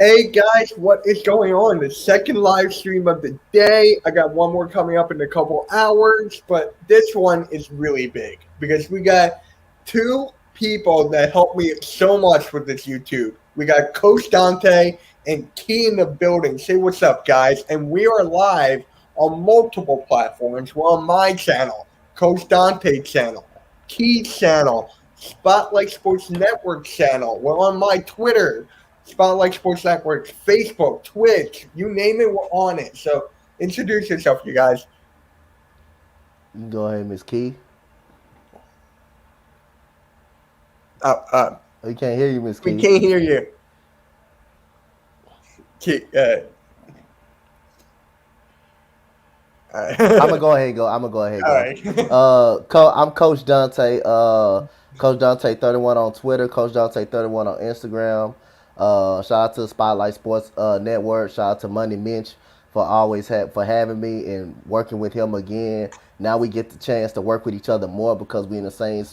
Hey guys, what is going on? The second live stream of the day. I got one more coming up in a couple hours, but this one is really big because we got two people that helped me so much with this YouTube. We got Coach Dante and Key in the building. Say what's up, guys. And we are live on multiple platforms. We're on my channel, Coach Dante channel, Key channel, Spotlight Sports Network channel. We're on my Twitter. Spotlight Sports Network, Facebook, Twitch, you name it, we're on it. So introduce yourself, you guys. Go ahead, Miss Key. Uh, uh, We can't hear you, Miss we Key. can't hear you. Key, I'm gonna all go ahead and go. I'm gonna go ahead and go. right. I'm Coach Dante. Coach Dante 31 on Twitter. Coach Dante 31 on Instagram. Shout out to Spotlight Sports Network. Shout out to Money Minch for for having me and working with him again. Now we get the chance to work with each other more because we in the same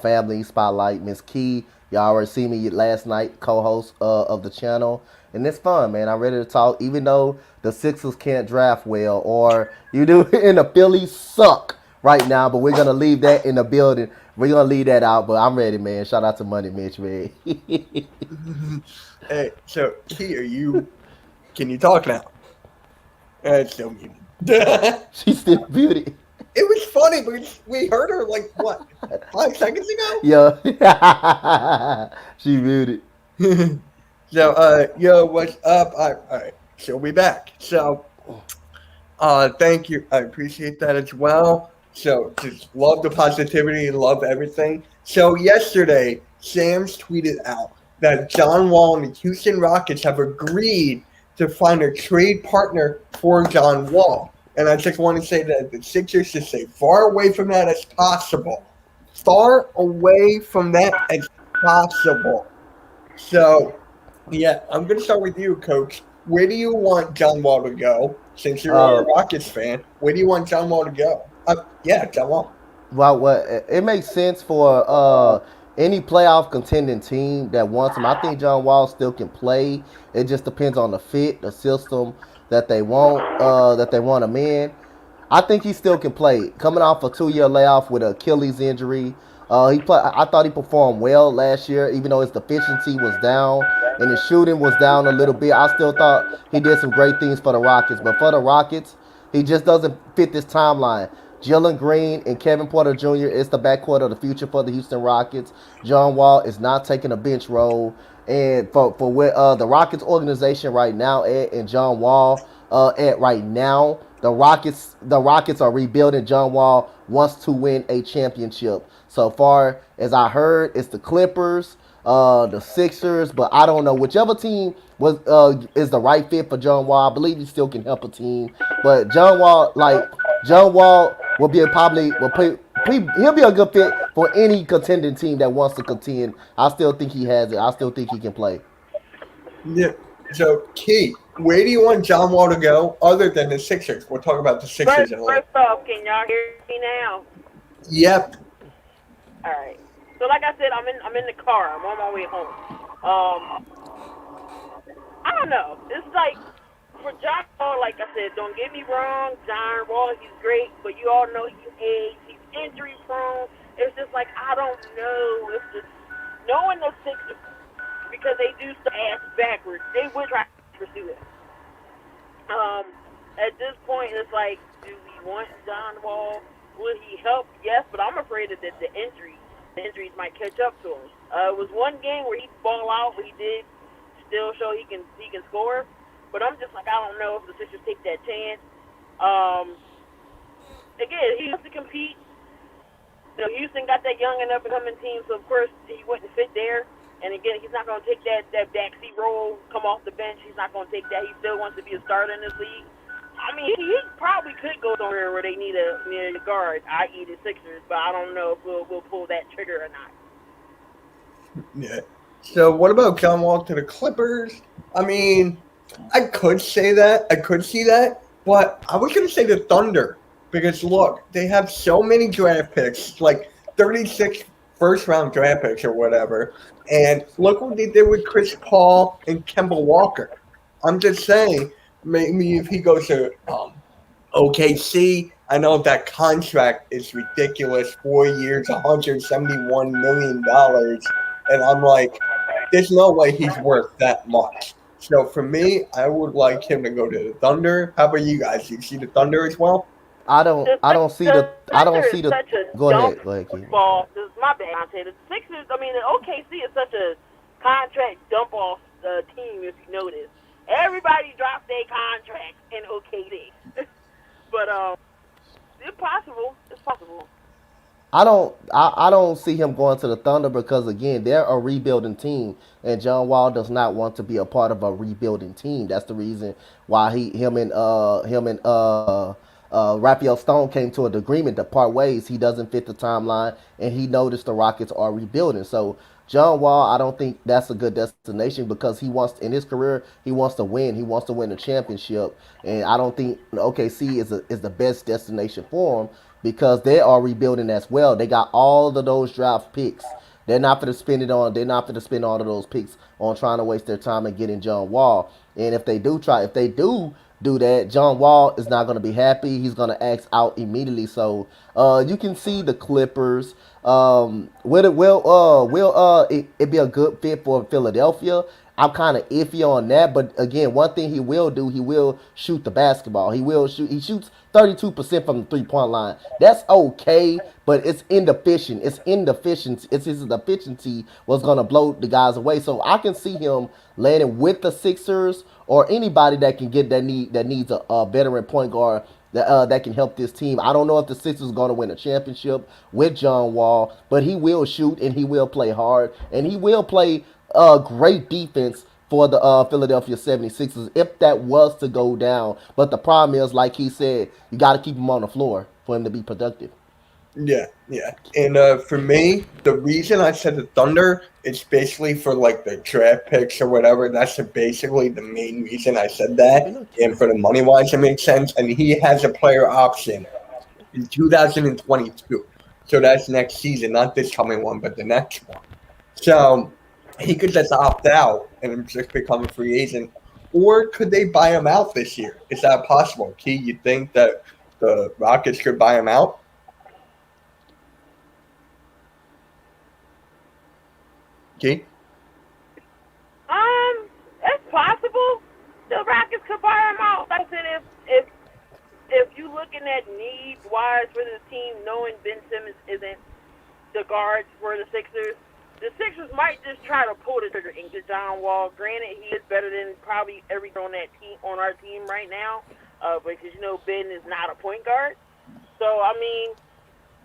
family. Spotlight, Miss Key. Y'all already see me last night, co-host of the channel, and it's fun, man. I'm ready to talk, even though the Sixers can't draft well, or you do, and the Phillies suck right now. But we're gonna leave that in the building. We're gonna leave that out. But I'm ready, man. Shout out to Money Mitch, man. Hey, so Key, can you talk now? It's still muted. It She's still beauty. was funny because we heard her like, what, 5 seconds ago? Yeah, she muted. So, yo, what's up? All right, she'll be back. So, thank you. I appreciate that as well. So, just love the positivity and love everything. So, yesterday, Sam's tweeted out that John Wall and the Houston Rockets have agreed to find a trade partner for John Wall. And I just want to say that the Sixers should stay far away from that as possible. Far away from that as possible. So, yeah, I'm going to start with you, Coach. Where do you want John Wall to go? Since you're a Uh, Rockets fan, where do you want John Wall to go? Yeah, John Wall. Well, it makes sense for any playoff contending team that wants him. I think John Wall still can play. It just depends on the fit, the system that they want him in. I think he still can play. Coming off a 2 year layoff with an Achilles injury, I thought he performed well last year, even though his efficiency was down and his shooting was down a little bit. I still thought he did some great things for the Rockets. But for the Rockets, he just doesn't fit this timeline. Jalen Green and Kevin Porter Jr. is the backcourt of the future for the Houston Rockets. John Wall is not taking a bench role. And for where the Rockets organization right now at, and John Wall at right now, the Rockets are rebuilding. John Wall wants to win a championship. So far as I heard, it's the Clippers, the Sixers, but I don't know whichever team was is the right fit for John Wall. I believe he still can help a team, but John Wall will be he'll be a good fit for any contending team that wants to contend. I still think he has it. I still think he can play. Yeah. So, Key, where do you want John Wall to go other than the Sixers? We'll talk about the Sixers First, in a little. first off, can y'all hear me now? Yep. All right. So, like I said, I'm in the car. I'm on my way home. I don't know. It's like for John Wall, like I said, don't get me wrong. John Wall, he's great, but you all know he's aged. He's injury prone. It's just like I don't know if the knowing the Sixers because they do stuff ass backwards. They would try to pursue it. At this point, it's like, do we want John Wall? Will he help? Yes, but I'm afraid that the injuries might catch up to him. It was one game where he ball out, but he did still show he can score. But I'm just like, I don't know if the Sixers take that chance. Again, he wants to compete. You know, Houston got that young and up and coming team, so of course he wouldn't fit there. And again, he's not going to take that backseat role, come off the bench. He's not going to take that. He still wants to be a starter in this league. I mean, he probably could go somewhere where they need a guard, i.e. the Sixers, but I don't know if we'll pull that trigger or not. Yeah. So, what about John Wall to the Clippers? I mean, I could say that. I could see that. But I was going to say the Thunder because, look, they have so many draft picks, like 36 first-round draft picks or whatever. And look what they did with Chris Paul and Kemba Walker. I'm just saying, maybe if he goes to OKC, I know that contract is ridiculous, 4 years, $171 million. And I'm like, there's no way he's worth that much. So for me, I would like him to go to the Thunder. How about you guys? Do you see the Thunder as well? I don't see the Such a go dump ahead, Keith. ball. This is my bad. I say the Sixers. I mean, the OKC is such a contract dump off team. If you notice, everybody dropped their contracts in OKC. But it's possible. It's possible. I don't see him going to the Thunder because again they're a rebuilding team and John Wall does not want to be a part of a rebuilding team. That's the reason why him and Raphael Stone came to an agreement to part ways. He doesn't fit the timeline and he noticed the Rockets are rebuilding. So John Wall, I don't think that's a good destination because he wants in his career he wants to win. He wants to win a championship, and I don't think OKC is the best destination for him because they are rebuilding as well. They got all of those draft picks. They're not going to spend it on. They're not going to spend all of those picks on trying to waste their time and getting John Wall. And if they do do that, John Wall is not going to be happy. He's going to ask out immediately. So you can see the Clippers. Will it be a good fit for Philadelphia? I'm kind of iffy on that, but again, one thing he will do, he will shoot the basketball. He will shoot. He shoots 32% from the 3-point line. That's okay, but it's inefficient. It's inefficiency. It's his efficiency was gonna blow the guys away. So I can see him landing with the Sixers or anybody that can get that needs a veteran point guard that can help this team. I don't know if the Sixers are going to win a championship with John Wall, but he will shoot and he will play hard and he will play great defense for the Philadelphia 76ers if that was to go down. But the problem is, like he said, you got to keep him on the floor for him to be productive. Yeah. And for me, the reason I said the Thunder is basically for like the draft picks or whatever. That's basically the main reason I said that. And for the money wise, it makes sense. And he has a player option in 2022. So that's next season, not this coming one, but the next one. So he could just opt out and just become a free agent. Or could they buy him out this year? Is that possible? Key, you think that the Rockets could buy him out? Key? It's possible. The Rockets could buy him out. Like I said, if you looking at needs wise for the team, knowing Ben Simmons isn't the guards for the Sixers might just try to pull the trigger and get John Wall. Granted, he is better than probably every on that team on our team right now, because Ben is not a point guard. So I mean,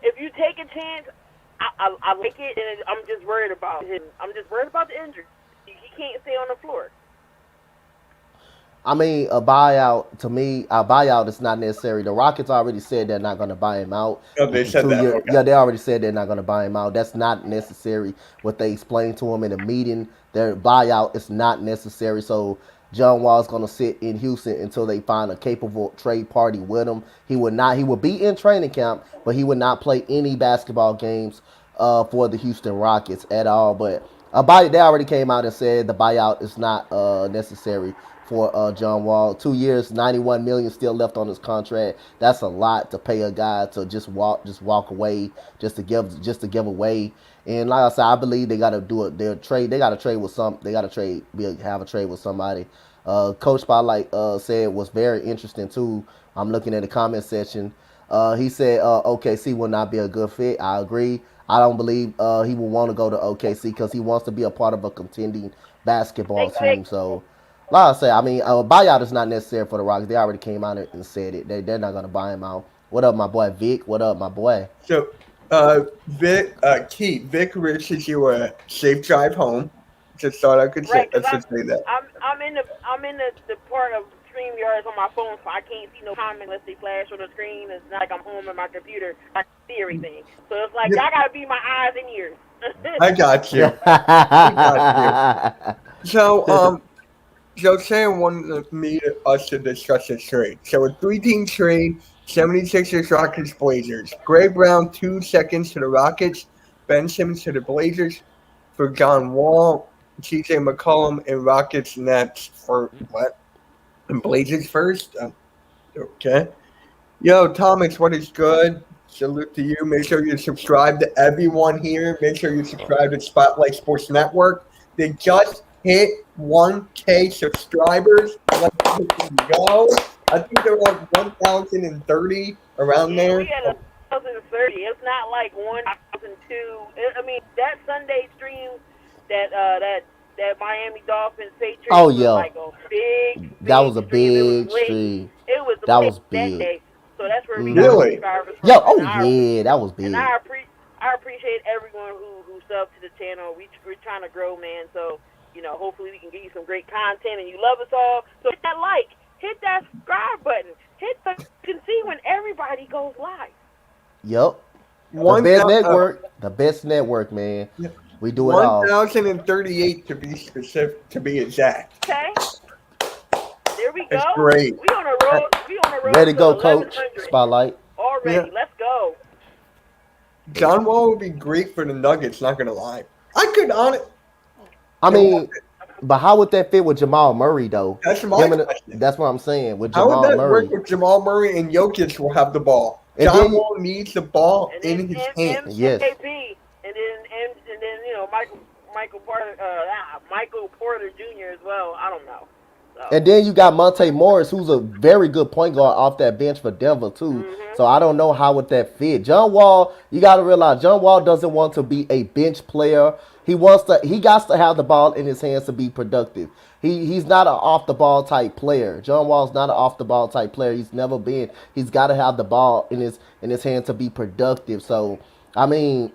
if you take a chance, I like it, and I'm just worried about him. I'm just worried about the injury. He can't stay on the floor. I mean, a buyout is not necessary. The Rockets already said they're not going to buy him out. Oh, they said that. Okay. Yeah, they already said they're not going to buy him out. That's not necessary. What they explained to him in a meeting, their buyout is not necessary. So John Wall is going to sit in Houston until they find a capable trade party with him. He would be in training camp, but he would not play any basketball games for the Houston Rockets at all. But they already came out and said the buyout is not necessary for John Wall. 2 years, $91 million still left on his contract. That's a lot to pay a guy to just walk away, just to give away. And like I said, I believe they got to do it. Their trade. They got to trade with some. They got to have a trade with somebody. Coach Spotlight said was very interesting too. I'm looking at the comment section. He said OKC will not be a good fit. I agree. I don't believe he will want to go to OKC because he wants to be a part of a contending basketball team. So, like I say, I mean, a buyout is not necessary for the Rockets. They already came out and said it. They're not going to buy him out. What up, my boy Vic? What up, my boy? So, Vic wishes you a safe drive home. Just thought I could say that. I'm in the part of StreamYards on my phone, so I can't see no comments unless they flash on the screen. It's not like I'm home in my computer. I can see everything. So it's like y'all gotta be my eyes and ears. I got you. So Sam wanted us to discuss this trade. So a 3-team trade, 76ers, Rockets, Blazers. Greg Brown, 2 seconds to the Rockets, Ben Simmons to the Blazers for John Wall, CJ McCollum, and Rockets Nets for what? And Blazers first? Okay. Yo, Thomas, what is good? Salute to you. Make sure you subscribe to everyone here. Make sure you subscribe to Spotlight Sports Network. They just hit 1K subscribers. Let's go. I think they're like 1,030 around there. We had 1,030. It's not like 1,002. I mean, that Sunday stream, that Miami Dolphins Patriots Oh, was yeah. like a big That was a stream. big stream. It was That late was big. that day. So that's where we Really? got subscribers from. Yo, oh And yeah, that was big. And I appreciate everyone who subbed to the channel. We're trying to grow, man. So, hopefully we can give you some great content and you love us all. So hit that like, hit that subscribe button, you can see when everybody goes live. Yep. One The best thou- network. The best network, man. We do it all. 1,038 to be specific, to be exact. Okay. There we go. That's great. We on a road. Ready to go, to coach. 1,100. Spotlight. Already. Yeah. Let's go. John Wall would be great for the Nuggets, not going to lie. I could honestly. I mean, but how would that fit with Jamal Murray, though? That's my Him and- question. That's what I'm saying. With How Jamal would that Murray. work with Jamal Murray and Jokic will have the ball? And John then- Wall needs the ball And in then his hands. Yes. MKP, and then Michael Porter Jr. as well. I don't know. So. And then you got Monte Morris, who's a very good point guard off that bench for Denver, too. Mhm. So I don't know how would that fit. John Wall, you got to realize, John Wall doesn't want to be a bench player. He got to have the ball in his hands to be productive. He's not an off the ball type player. John Wall's not an off the ball type player. He's never been. He's got to have the ball in his hands to be productive. So I mean,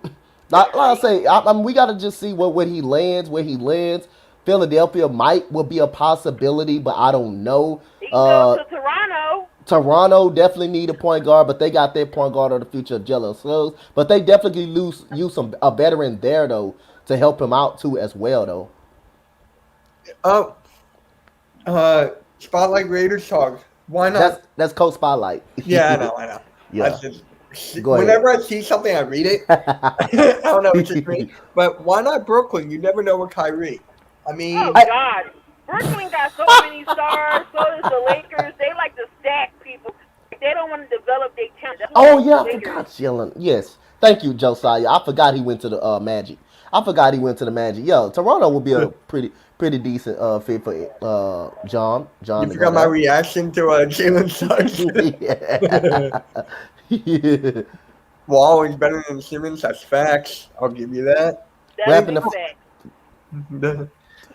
like I say, we got to just see where he lands. Philadelphia will be a possibility, but I don't know. He goes to Toronto. Toronto definitely need a point guard, but they got their point guard of the future, Jalen Suggs. But they definitely use a veteran there though to help him out too as well though. Spotlight Raiders talk. Why not? That's Coach Spotlight. Yeah, I know. Yeah. Go ahead. Whenever I see something, I read it. I don't know what you mean, but why not Brooklyn? You never know with Kyrie. I mean, Oh God, Brooklyn got so many stars. So does the Lakers. They like to stack people. They don't want to develop their talent. That's Oh what yeah, I the Lakers- forgot Jalen. Yes, thank you, Josiah. I forgot he went to the Magic. Yo, Toronto would be a pretty decent fit for John. you forgot my reaction to Jalen Suggs. Yeah. Wall is better than Simmons. That's facts. I'll give you that. That's Wrapping a the- fact.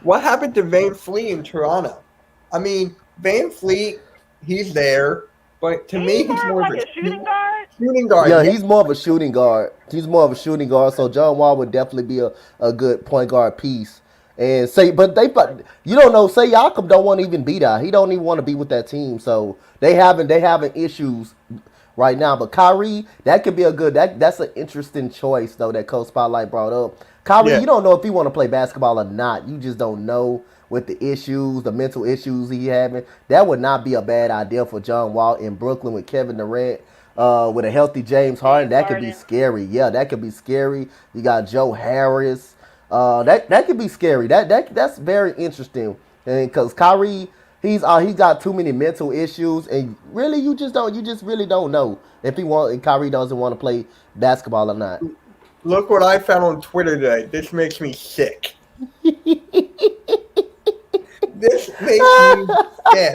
What happened to Van Fleet in Toronto? I mean, Van Fleet, he's there, but to me, he's more like of a shooting guard. shooting guard. Yeah, he's more of a shooting guard. So John Wall would definitely be a good point guard piece. And but you don't know. Say Siakam don't want to even be there. He don't even want to be with that team. So they having issues right now. But Kyrie, that could be that's an interesting choice though that Coach Spotlight brought up. Kyrie, Yeah. you don't know if he want to play basketball or not. You just don't know with the mental issues he having. That would not be a bad idea for John Wall in Brooklyn with Kevin Durant. With a healthy James Harden, that could be scary. Yeah, that could be scary. You got Joe Harris. That could be scary. That's very interesting. And because Kyrie, he's got too many mental issues, and really you just really don't know if Kyrie doesn't want to play basketball or not. Look what I found on Twitter today. This makes me sick. This makes me sick.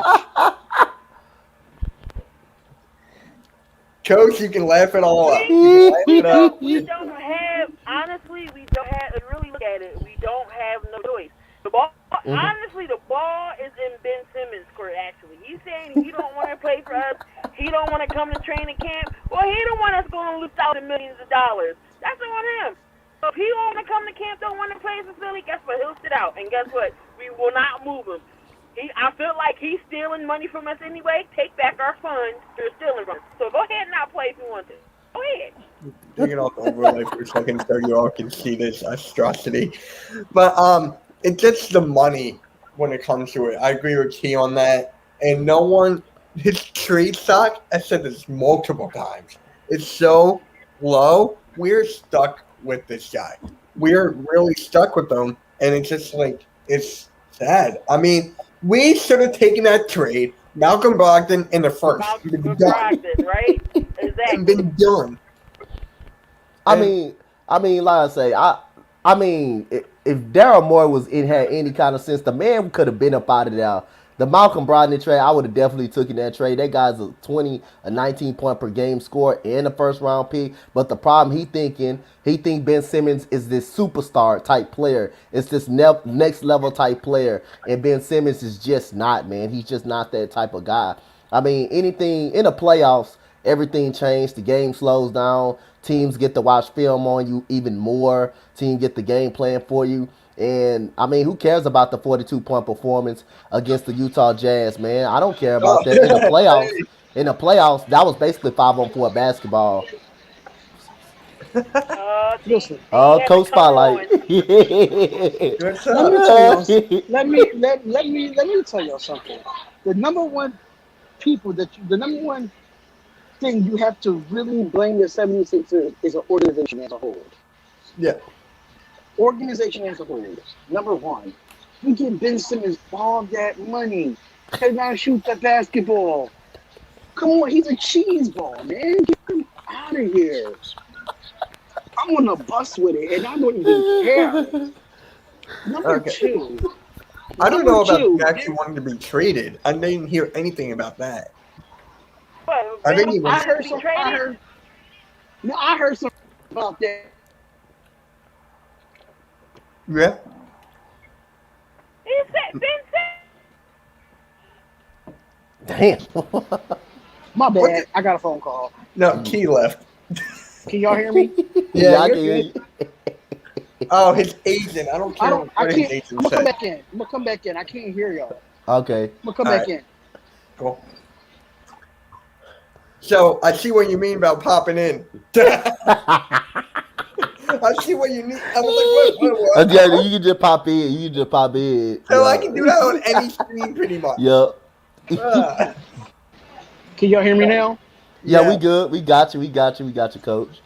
Coach, you can laugh it all up. You can laugh it up. We don't have, honestly, really look at it, we don't have no choice. The ball, honestly, the ball is in Ben Simmons' court, actually. He's saying he don't want to play for us. He don't want to come to training camp. Well, he don't want us going to lose out in millions of dollars. That's on him. So if he don't want to come to camp, don't want to play for Philly, guess what? He'll sit out. And guess what? We will not move him. I feel like he's stealing money from us anyway. Take back our funds. You're stealing from us. So go ahead and not play if you want to. Go ahead. Take it off the overlay for a second so you all can see this atrocity. But it's just the money when it comes to it. I agree with Key on that. And his trade stock, I said this multiple times, it's so low we're stuck with this guy. We're really stuck with him, and it's just like it's sad. I mean, we should have taken that trade, Malcolm Brogdon in the first, Malcolm and been done, Brogdon, right? and Exactly. been done. I And- mean, like I say, I mean, if Daryl Moore had any kind of sense, the man could have been up out of there. The Malcolm Brogdon trade, I would have definitely taken that trade. That guy's a 19 point per game score and a first round pick. But the problem he think Ben Simmons is this superstar type player. It's this next level type player, and Ben Simmons is just not, man. He's just not that type of guy. I mean, anything in the playoffs, everything changed. The game slows down. Teams get to watch film on you even more. Team get the game plan for you. And, I mean, who cares about the 42-point performance against the Utah Jazz, man? I don't care about that. In the playoffs, that was basically 5-on-4 basketball. Listen, Coach Spotlight. What's let me up? tell y'all. Let me tell y'all something. The number one thing you have to really blame the 76ers is an organization as a whole. Yeah. Organization as a whole. Number one, you give Ben Simmons all that money. Cannot shoot the basketball. Come on, he's a cheese ball, man. Get him out of here. I'm on the bus with it, and I don't even care. Number Okay. two. I don't know Number two, about actually wanting to be traded. I didn't hear anything about that. But I think he was. I heard some about that. Yeah. He said, Ben said, Damn. My bad. What? I got a phone call. No, Key left. Can y'all hear me? Yeah, I you're can hear good. you. Oh, his agent. I don't care what I his can't. agent I'm gonna come said. back in. I'm gonna come back in. I can't hear y'all. Okay. I'm gonna come All back right. in. Cool. So I see what you mean about popping in. I see what you need. I was like, what? Yeah, you can just pop in. You can just pop in. So I can do that on any screen pretty much. Yep. Ah, Can y'all hear me now? Yeah, yeah. we good. We got you. We got you, coach.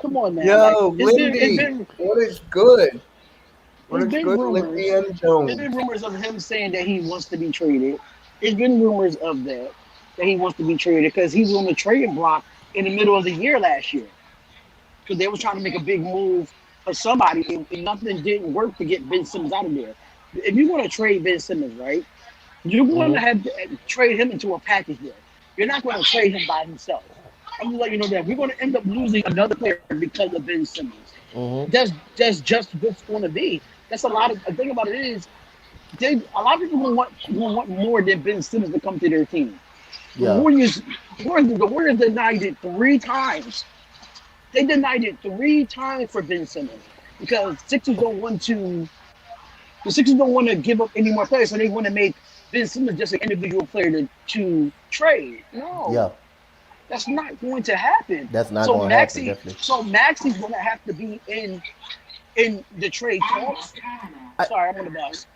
Come on, man. Yo, Like, it's Lindy, been what is good? What is There's been good, rumors. Lindy and there's Jones? been rumors of him saying that he wants to be traded. There's been rumors of that he wants to be traded because he was on the trading block in the middle of the year last year. Because they were trying to make a big move for somebody, and nothing didn't work to get Ben Simmons out of there. If you want to trade Ben Simmons, right, you're going to have to trade him into a package deal. You're not going to trade him by himself. I'm just letting you know that we're going to end up losing another player because of Ben Simmons. Mm-hmm. That's just what's going to be. That's a lot of. The thing about it is, a lot of people will want more than Ben Simmons to come to their team. The Yeah. Warriors denied it 3 times. They denied it 3 times for Ben Simmons because the Sixers don't want to give up any more players, so they want to make Ben Simmons just an individual player to trade. No, Yeah. that's not going to happen. That's not So going to happen, definitely. So Maxi's going to have to be in the trade talks. Sorry, I'm on the bus.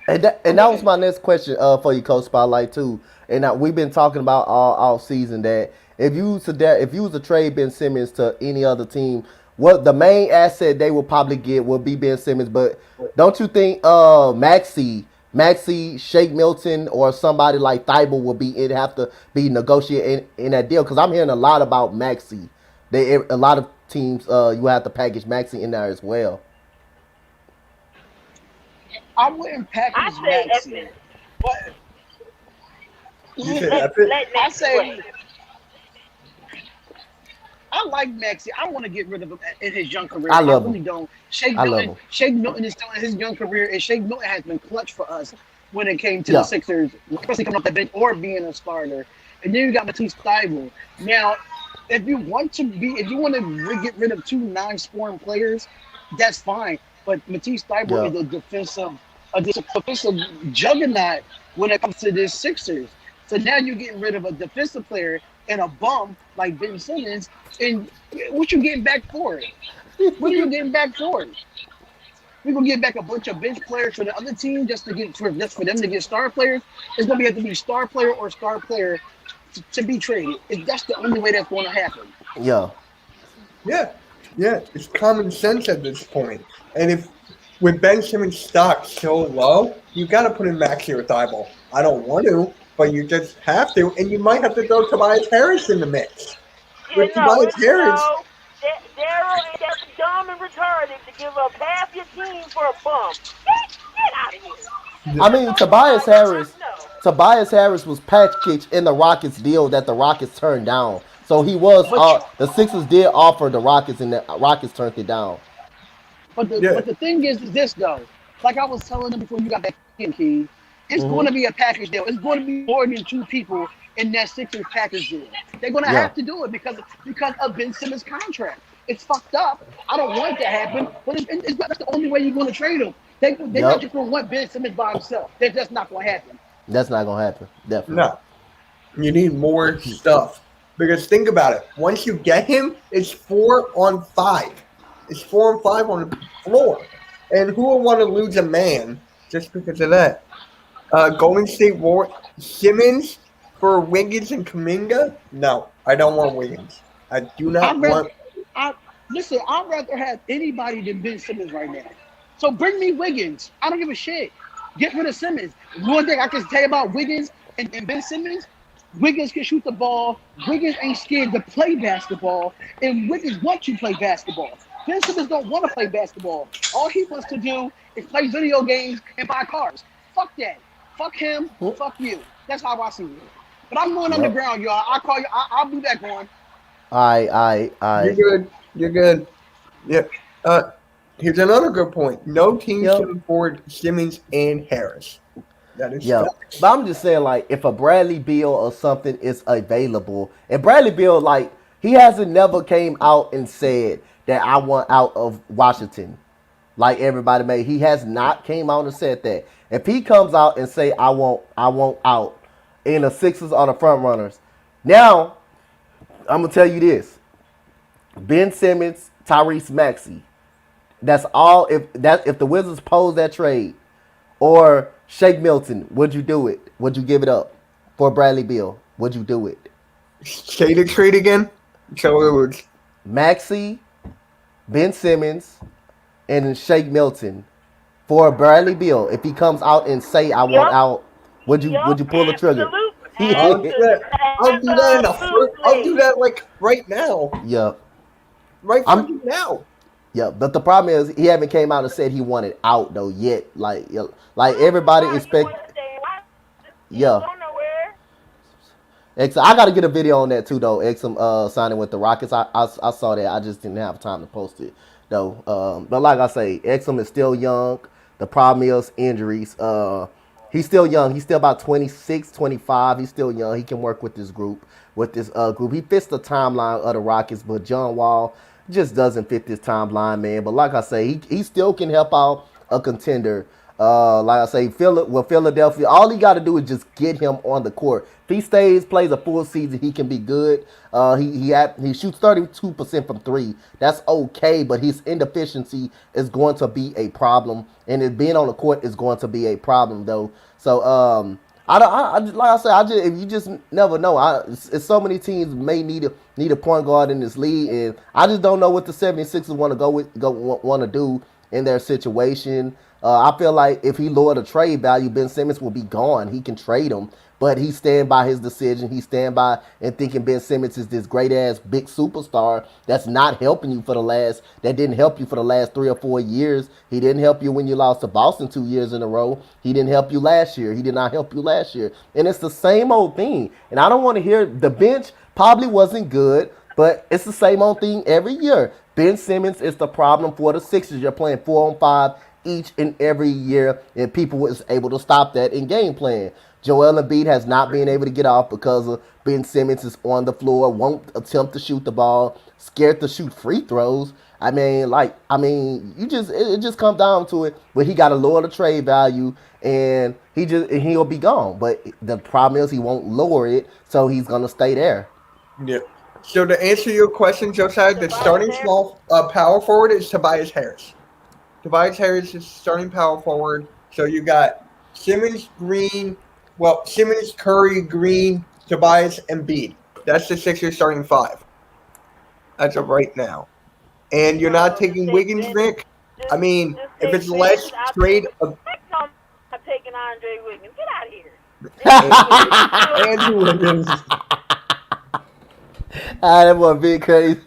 And that was my next question for you, Coach Spotlight too. And we've been talking about all season that if you was to trade Ben Simmons to any other team, what the main asset they will probably get will be Ben Simmons. But don't you think Maxey, Shake Milton, or somebody like Thibault will have to be negotiating in that deal? Because I'm hearing a lot about Maxey. A lot of teams you have to package Maxey in there as well. I wouldn't I package say Maxey, Evan. but You said Let, Epic? let I Max say play. I like Maxey. I want to get rid of him in his young career. I love him. really don't. Shake I love Milton. him. Shake Milton is still in his young career, and Shake Milton has been clutch for us when it came to Yeah. the Sixers, especially coming off the bench or being a starter. And then you got Matisse Thybulle. Now, if you want to get rid of 2 non-scoring players, that's fine. But Matisse Thybulle is a defensive juggernaut when it comes to the Sixers. So now you're getting rid of a defensive player and a bum like Ben Simmons, and what you getting back for it? What are you getting back for it? We're gonna get back a bunch of bench players for the other team just for them to get star players. It's gonna have to be star player or star player to be traded. That's the only way that's going to happen. Yeah. Yeah, yeah, it's common sense at this point. And if with Ben Simmons' stock so low, you got to put in Maxi or Thibault. I don't want to, but you just have to, and you might have to throw Tobias Harris in the mix. Yeah, With Tobias Harris, Daryl ain't that dumb and retarded to give up half your team for a bum. Get out of here. I mean, Tobias Harris was packaged in the Rockets deal that the Rockets turned down. So he was. But The Sixers did offer the Rockets, and the Rockets turned it down. yeah, but the thing is this though. Like I was telling them before you got that key, it's going to be a package deal. It's going to be more than two people in that Sixers package deal. They're going to Yeah, have to do it because of Ben Simmons' contract. It's fucked up. I don't want it to happen, but that's the only way you're going to trade him. They're not yep. just going to want Ben Simmons by himself. That's just not going to happen. That's not gonna happen. Definitely. no. You need more stuff. Because think about it. Once you get him, it's 4-on-5. It's 4-on-5 on the floor. And who will want to lose a man just because of that? Golden State War Simmons for Wiggins and Kuminga? No, I don't want Wiggins. I do not I'd rather, want. listen, I'd rather have anybody than Ben Simmons right now. So bring me Wiggins. I don't give a shit. Get rid of Simmons. One thing I can tell you about Wiggins and Ben Simmons, Wiggins can shoot the ball. Wiggins ain't scared to play basketball. And Wiggins wants to play basketball. Ben Simmons don't want to play basketball. All he wants to do is play video games and buy cars. Fuck that. Fuck him. Fuck you. That's how I see it. But I'm going Yep. underground, y'all. I'll call you. I'll be back on. You're good. You're good. Yeah. Here's another good point. No team Yep. can afford Simmons and Harris. That is Yeah, facts. but I'm just saying, like, if a Bradley Beal or something is available, and Bradley Beal, like, he hasn't never came out and said that I want out of Washington, like everybody made. He has not came out and said that. If he comes out and say I want out, and the Sixers are the front runners, now I'm gonna tell you this: Ben Simmons, Tyrese Maxey. That's all. If the Wizards pose that trade, or Shake Milton, would you do it? Would you give it up for Bradley Beal? Would you do it? Say the trade again. So it was Maxey, Ben Simmons, and Shake Milton for Bradley Beal. If he comes out and say I want Yup. out, would you pull the trigger? I'll do that. I'll do that in the first. I'll do that like right now. Yeah, Right I'm- fucking now. yeah. But the problem is he haven't came out and said he wanted out though yet. Like everybody expect. Yeah. Exum, I gotta get a video on that too though. Exum signing with the Rockets. I saw that. I just didn't have time to post it though. But like I say, Exum is still young. The problem is injuries. He's still young. He's still about 26, 25. He's still young. He can work with this group. He fits the timeline of the Rockets, but John Wall just doesn't fit this timeline, man. But like I say, he still can help out a contender. Like I say, with Philadelphia, all he got to do is just get him on the court. If he plays a full season, he can be good. He shoots 32% from three. That's okay, but his inefficiency is going to be a problem, and it being on the court is going to be a problem, though. So, like I said, if you just never know. It's so many teams may need a point guard in this league, and I just don't know what the 76ers want to do in their situation. I feel like if he lowered the trade value, Ben Simmons will be gone. He can trade him, but he stand by his decision. He stand by and thinking Ben Simmons is this great ass big superstar that's not helping you that didn't help you for the last 3 or 4 years. He didn't help you when you lost to Boston 2 years in a row. He didn't help you last year. He did not help you last year. And it's the same old thing. And I don't want to hear the bench probably wasn't good, but it's the same old thing every year. Ben Simmons is the problem for the Sixers. You're playing 4-on-5 each and every year, and people was able to stop that in game plan. Joel Embiid has not been able to get off because of Ben Simmons is on the floor, won't attempt to shoot the ball, scared to shoot free throws. It just comes down to it. But he got to lower the trade value, and he'll be gone. But the problem is he won't lower it, so he's gonna stay there. Yeah. So to answer your question, Josiah, the starting small power forward is Tobias Harris. Tobias Harris is starting power forward. So you got Simmons, Curry, Green, Tobias, Embiid. That's the Sixers starting five as of right now. and you're not taking Just Wiggins, say Vic. I mean, just if say it's less Ben, I'll trade take- of Heck no, I'm not taking Andre Wiggins. Get out of here. Andrew Wiggins, That boy big crazy.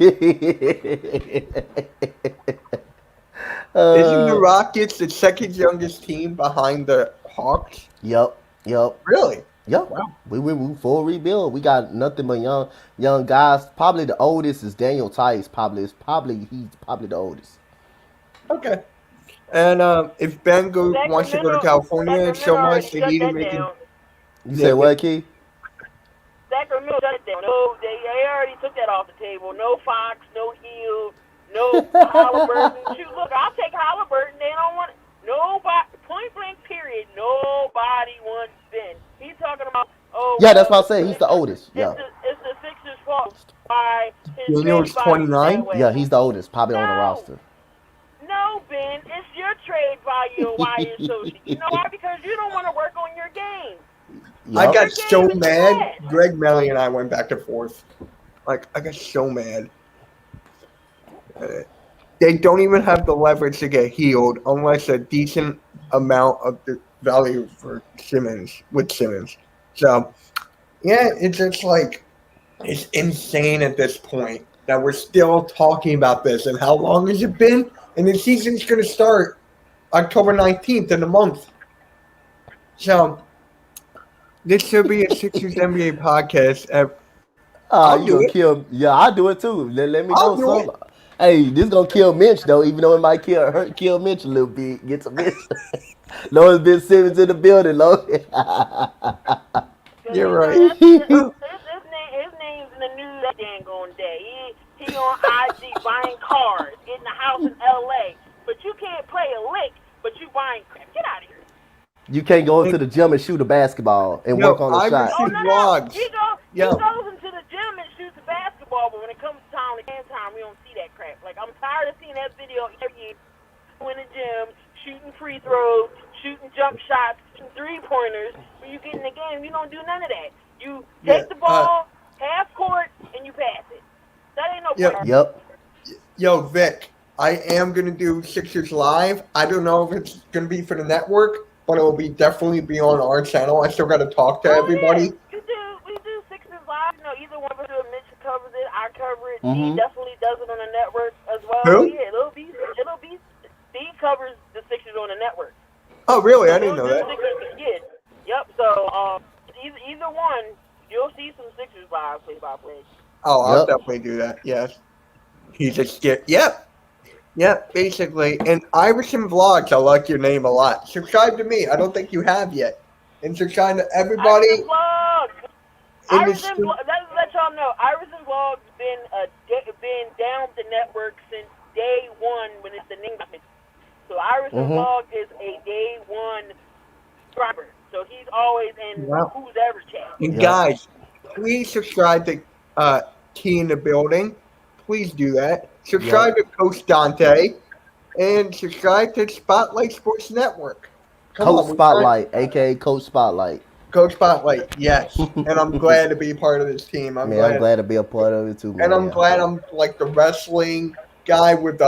isn't the Rockets the second youngest team behind the Hawks? Yep. Really? Yep. Wow. We full rebuild. We got nothing but young guys. Probably the oldest is Daniel Tice. He's probably the oldest. Okay. And if Ben wants to go to California so much, they need to make him. You said what, Key? Sacramento shut it down. No, they already took that off the table. No Fox, no Hill, no Halliburton. Shoot, look, I'll take Halliburton. They don't want nobody. Point blank, period. Nobody wants Ben. He's talking about. Oh, Yeah, that's what I said. He's the oldest. Yeah. It's the Sixers' fault. Why his Daniel's trade value is 29? that way. Yeah, he's the oldest, probably on the No. roster. No, Ben, it's your trade value and why you're so. You know why? Because you don't want to work on your game. I Yup. got so Your game is mad. bad. Greg Melly and I went back and forth. Like, I got so mad. They don't even have the leverage to get healed unless a decent amount of the value for Simmons with Simmons. So, yeah, it's just like it's insane at this point that we're still talking about this. And how long has it been? And the season's going to start October 19th in a month. So, this should be a Sixers NBA podcast. I'll You do gonna it. kill? Yeah, I'll do it too. Let me I'll know do some. Hey, this gonna kill Mitch though, even though it might kill Mitch a little bit. Get some Mitch. Lord Ben Simmons in the building, Lord. You're right. His name's in the news that dang on day. He on IG buying cars, getting a house in LA. But you can't play a lick, but you buying crap. Get out of here. You can't go into the gym and shoot a basketball and Yo, work on a I shot. received- vlogs. He Yo. goes into the gym and shoots a basketball, but when it comes to game time, we don't see that crap. Like, I'm tired of seeing that video every year. In the gym, shooting free throws, shooting jump shots, shooting three-pointers. When you get in the game, you don't do none of that. You take the ball, half court, and you pass it. That ain't no Yeah. Yep. Yo, Vic, I am going to do Sixers Live. I don't know if it's going to be for the network, but it will definitely be on our channel. I still got to talk to everybody. Yeah. We do Sixers Live. You know, either one of us do it. Mitch covers it. I cover it. Mhm. He definitely does it on the network as well. Who? Yeah, it'll be. Steve covers the Sixers on the network. Oh, really? I didn't know He'll do that. Sixers, yeah. Yep. So either one, you'll see some Sixers Live play-by-play. Oh, I'll Yep. definitely do that. Yes. He's a skit. Yep. Yep, basically. And Iverson Vlogs, I like your name a lot. Subscribe to me. I don't think you have yet. And subscribe to everybody. Iverson Vlogs. in the Iverson stu- Vlogs. Let y'all know. Iverson Vlogs been down with the network since day one when it's the name. So Iverson Mhm. Vlog is a day one subscriber. So he's always in Wow. who's ever chat. And Yeah. guys, please subscribe to Key in the Building. Please do that. Subscribe to Coach Dante. And subscribe to Spotlight Sports Network. Come Coach on, we're Spotlight, aka Coach Spotlight. Coach Spotlight, yes. And I'm glad to be part of this team. I'm I'm glad to be a part of it too, man. And I'm glad I'm like the wrestling guy with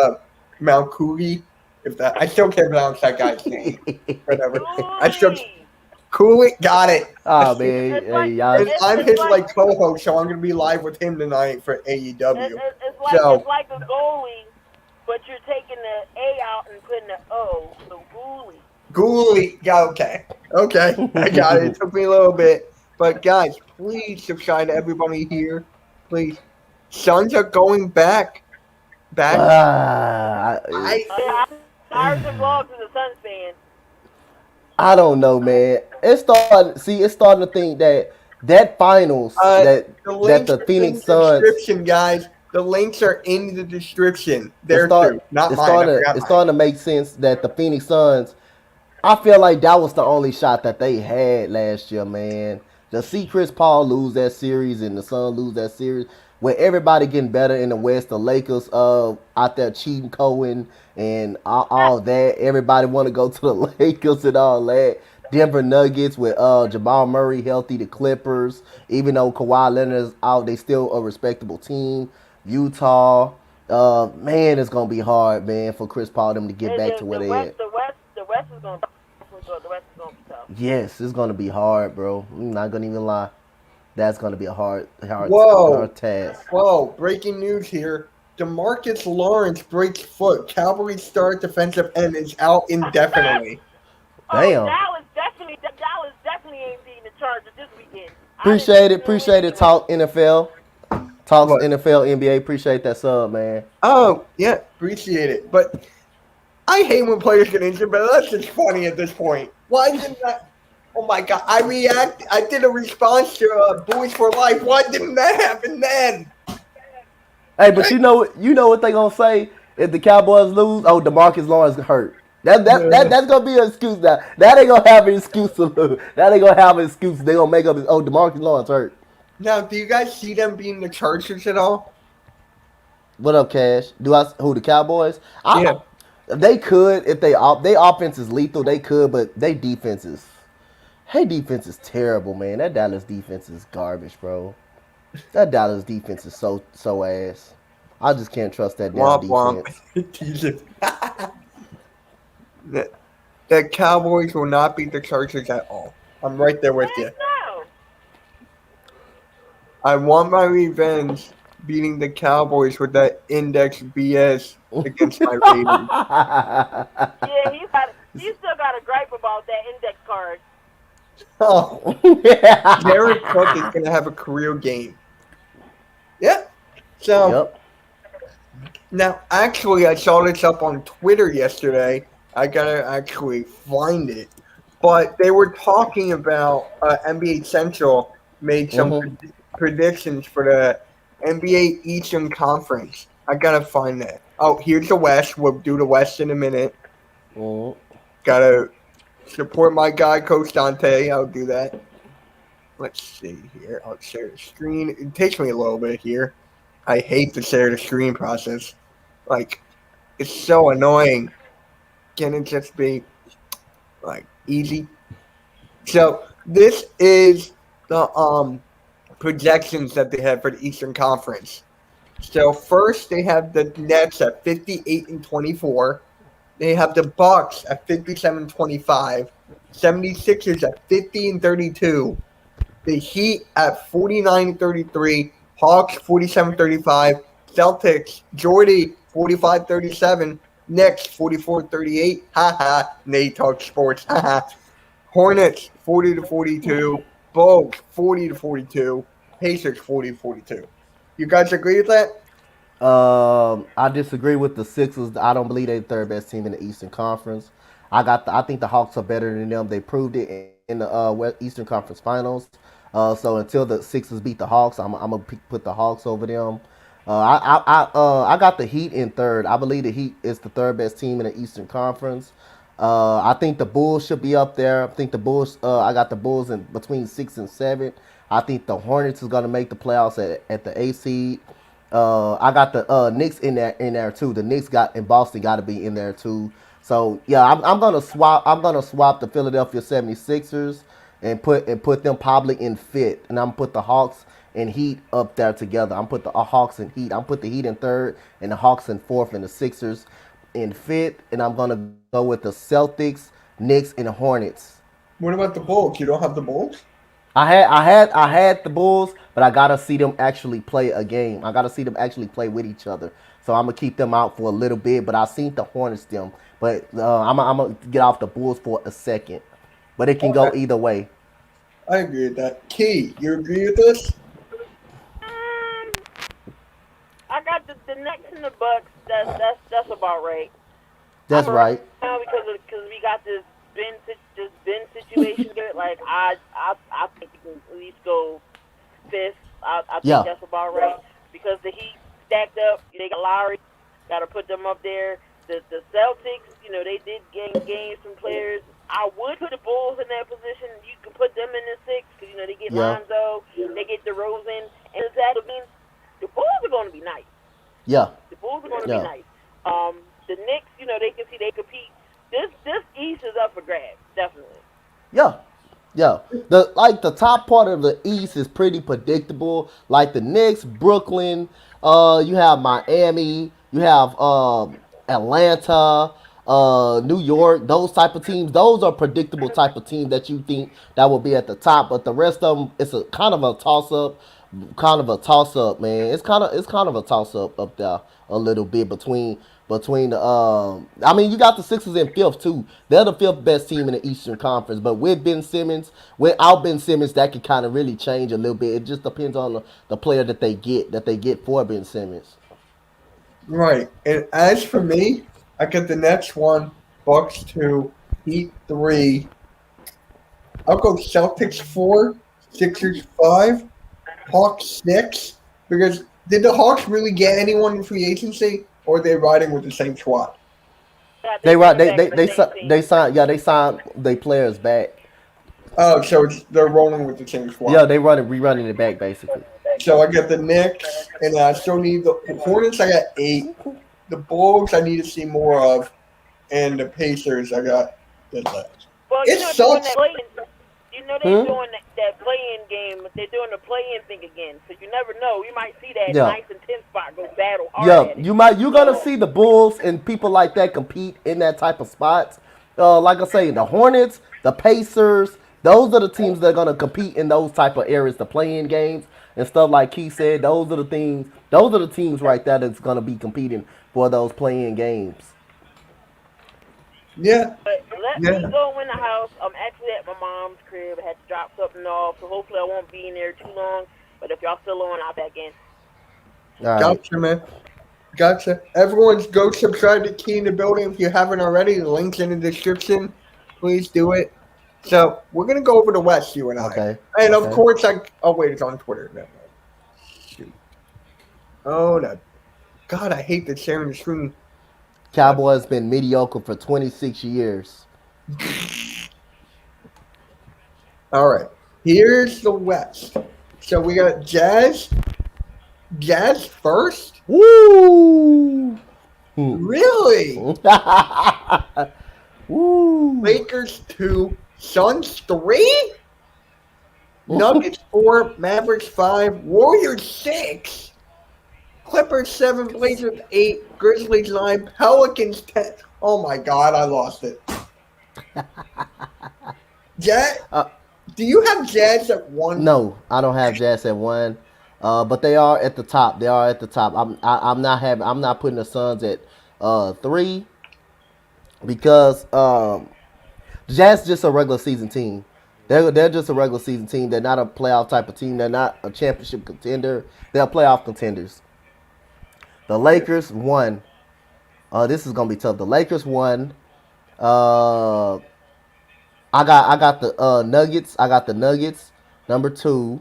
Mount Cooley. If that, I still can't pronounce that guy's name. Whatever. I still Cooley got it. Oh man, It's hey, like- y'all. And It's- I'm it's his like- like co-host, so I'm gonna be live with him tonight for AEW. It's like a goalie, but you're taking the A out and putting the O. So goalie. Cooley, yeah, okay, I got it. It took me a little bit, but guys, please subscribe to everybody here, please. Suns are going back. Iverson Vlogs is a Suns fan. I don't know, man. It's starting to think that finals The that links the are Phoenix in the Suns. description, guys. The links are in the description. They're It's not it's mine. starting I to, forgot it's mine. starting to make sense that the Phoenix Suns. I feel like that was the only shot that they had last year, man. To see Chris Paul lose that series and the Suns lose that series, with everybody getting better in the West, the Lakers out there cheating Cohen and all that. Everybody want to go to the Lakers and all that. Denver Nuggets with Jamal Murray healthy, the Clippers. Even though Kawhi Leonard is out, they still a respectable team. Utah, Man, it's gonna be hard, man, for Chris Paul them to get back to where The they West, at. the West is gonna the West is gonna be tough. Yes, it's gonna be hard, bro. I'm not gonna even lie. That's gonna be a Whoa, hard task. whoa! Breaking news here: DeMarcus Lawrence breaks foot. Cowboys star defensive end is out indefinitely. Damn. Dallas definitely ain't beating the Chargers this weekend. Appreciate it. Talks What? NFL, NBA. Appreciate that sub, man. Oh yeah, appreciate it. But I hate when players get injured. But that's just funny at this point. Why didn't that? Oh my god! I did a response to Boys for Life. Why didn't that happen then? Hey, but you know what they gonna say if the Cowboys lose? Oh, DeMarcus Lawrence hurt. That's gonna be an excuse now. That ain't gonna have an excuse to lose. That ain't gonna have an excuse. They gonna make up. Oh, DeMarcus Lawrence hurt. Now, do you guys see them being the Chargers at all? What up, Cash? Who the Cowboys? Yeah. They could if they offense is lethal. They could, but they defense is. Hey, defense is terrible, man. That Dallas defense is garbage, bro. That Dallas defense is so ass. I just can't trust that damn Womp defense. womp. The Cowboys will not beat the Chargers at all. I'm right there with you. No. I want my revenge beating the Cowboys with that index BS against my Raiders. Yeah, he's still got a gripe about that index card. Oh, Jared Cook is going to have a career game. Yeah. So, Yep. now, actually, I saw this up on Twitter yesterday. I got to actually find it. But they were talking about NBA Central made some predictions for the NBA Eastern Conference. I got to find that. Oh, here's the West. We'll do the West in a minute. Got to support my guy, Coach Dante. I'll do that. Let's see here. I'll share the screen. It takes me a little bit here. I hate the share the screen process. Like, it's so annoying. Can it just be, like, easy? So, this is the projections that they have for the Eastern Conference. So, first, they have the Nets at 58-24. They have the Bucks at 57-25. 76ers at 50-32. The Heat at 49-33. Hawks 47-35. Celtics, Jordy 45-37. Knicks 44-38. Haha. Nate Talk Sports. Haha. Hornets 40-42. Bulls 40-42. Pacers 40-42. You guys agree with that? I disagree with the Sixers. I don't believe they're the third best team in the Eastern Conference. I think the Hawks are better than them. They proved it in the Eastern Conference Finals. So until the Sixers beat the Hawks, I'm gonna put the Hawks over them. I got the Heat in third. I believe the Heat is the third best team in the Eastern Conference. I think the Bulls should be up there. I think the Bulls. I got the Bulls in between 6 and 7. I think the Hornets is gonna make the playoffs at the A seed. I got the Knicks in there too. The Knicks in Boston got to be in there too. So yeah, I'm gonna swap the Philadelphia 76ers and put them probably in fifth, and I'm gonna put the Hawks and Heat up there together. I'm put the Hawks and Heat. I'm put the Heat in third and the Hawks in fourth and the Sixers in fifth, and I'm gonna go with the Celtics, Knicks, and the Hornets. What about the Bulls? You don't have the Bulls? I had the Bulls, but I gotta see them actually play a game. I gotta see them actually play with each other. So I'm gonna keep them out for a little bit. But I seen the Hornets them. But I'm gonna get off the Bulls for a second. But it can go either way. I agree with that. Key, you agree with this? I got the Nets and the Bucks. That's about right. That's right. Now because we got this Ben situation here. Like I think we can at least go fifth. I think that's about right because the Heat stacked up. They got Lowry. Got to put them up there. The Celtics, they did gain some players. I would put the Bulls in that position. You can put them in the sixth because they get Lonzo, they get DeRozan, and that means the Bulls are going to be nice. Yeah. The Bulls are going to be nice. The Knicks, they can see they compete. This East is up for grabs, definitely. Yeah. Yeah. The top part of the East is pretty predictable. Like the Knicks, Brooklyn, you have Miami, You have Atlanta, New York, those type of teams. Those are predictable type of teams that you think that will be at the top. But the rest of them, it's a kind of a toss up, man. It's kind of a toss up there a little bit between the I mean you got the Sixers in fifth too. They're the fifth best team in the Eastern Conference. But with Ben Simmons, without Ben Simmons, that could kind of really change a little bit. It just depends on the player that they get for Ben Simmons. Right. And as for me, I get the next one, Bucks 2, Heat 3. I'll go Celtics 4, Sixers 5, Hawks 6. Because did the Hawks really get anyone in free agency, or are they riding with the same squad? They signed their players back. Oh, so they're rolling with the same squad. Yeah, they rerunning it back basically. So I got the Knicks, and I still need the Hornets. I got 8. The Bulls I need to see more of, and the Pacers I got the less. Well, It sucks. They're doing that play-in game. They're doing the play-in thing again. So you never know. You might see that Yeah. nice and 10 spot go battle hard. Yeah, at it. you're gonna see the Bulls and people like that compete in that type of spots. Like I say, the Hornets, the Pacers, those are the teams that are gonna compete in those type of areas, the play-in games and stuff. Like he said, those are the teams right there that's gonna be competing for those play-in games. Yeah. But let me go in the house. I'm actually at my mom's crib. I had to drop something off, so hopefully I won't be in there too long. But if y'all still on, I'll back in. All right. Gotcha, man. Gotcha. Everyone's go subscribe to Key in the Building if you haven't already. The link's in the description. Please do it. So we're gonna go over to West, you and I. Okay. And of Okay. course, wait, it's on Twitter. No. Shoot. Oh no. God, I hate the sharing the screen. Cowboys been mediocre for 26 years. All right. Here's the West. So we got Jazz. Jazz first? Woo! Really? Woo! Lakers 2, Suns 3, Nuggets 4, Mavericks 5, Warriors 6, Clippers 7, Blazers 8, Grizzlies 9, Pelicans 10. Oh my God, I lost it. Jazz, do you have Jazz at 1? No, I don't have Jazz at 1. But they are at the top. They are at the top. I'm not putting the Suns at 3 because Jazz just a regular season team. They're just a regular season team. They're not a playoff type of team. They're not a championship contender. They're playoff contenders. The Lakers 1. This is gonna be tough. The Lakers 1. I got the Nuggets. I got the Nuggets number 2.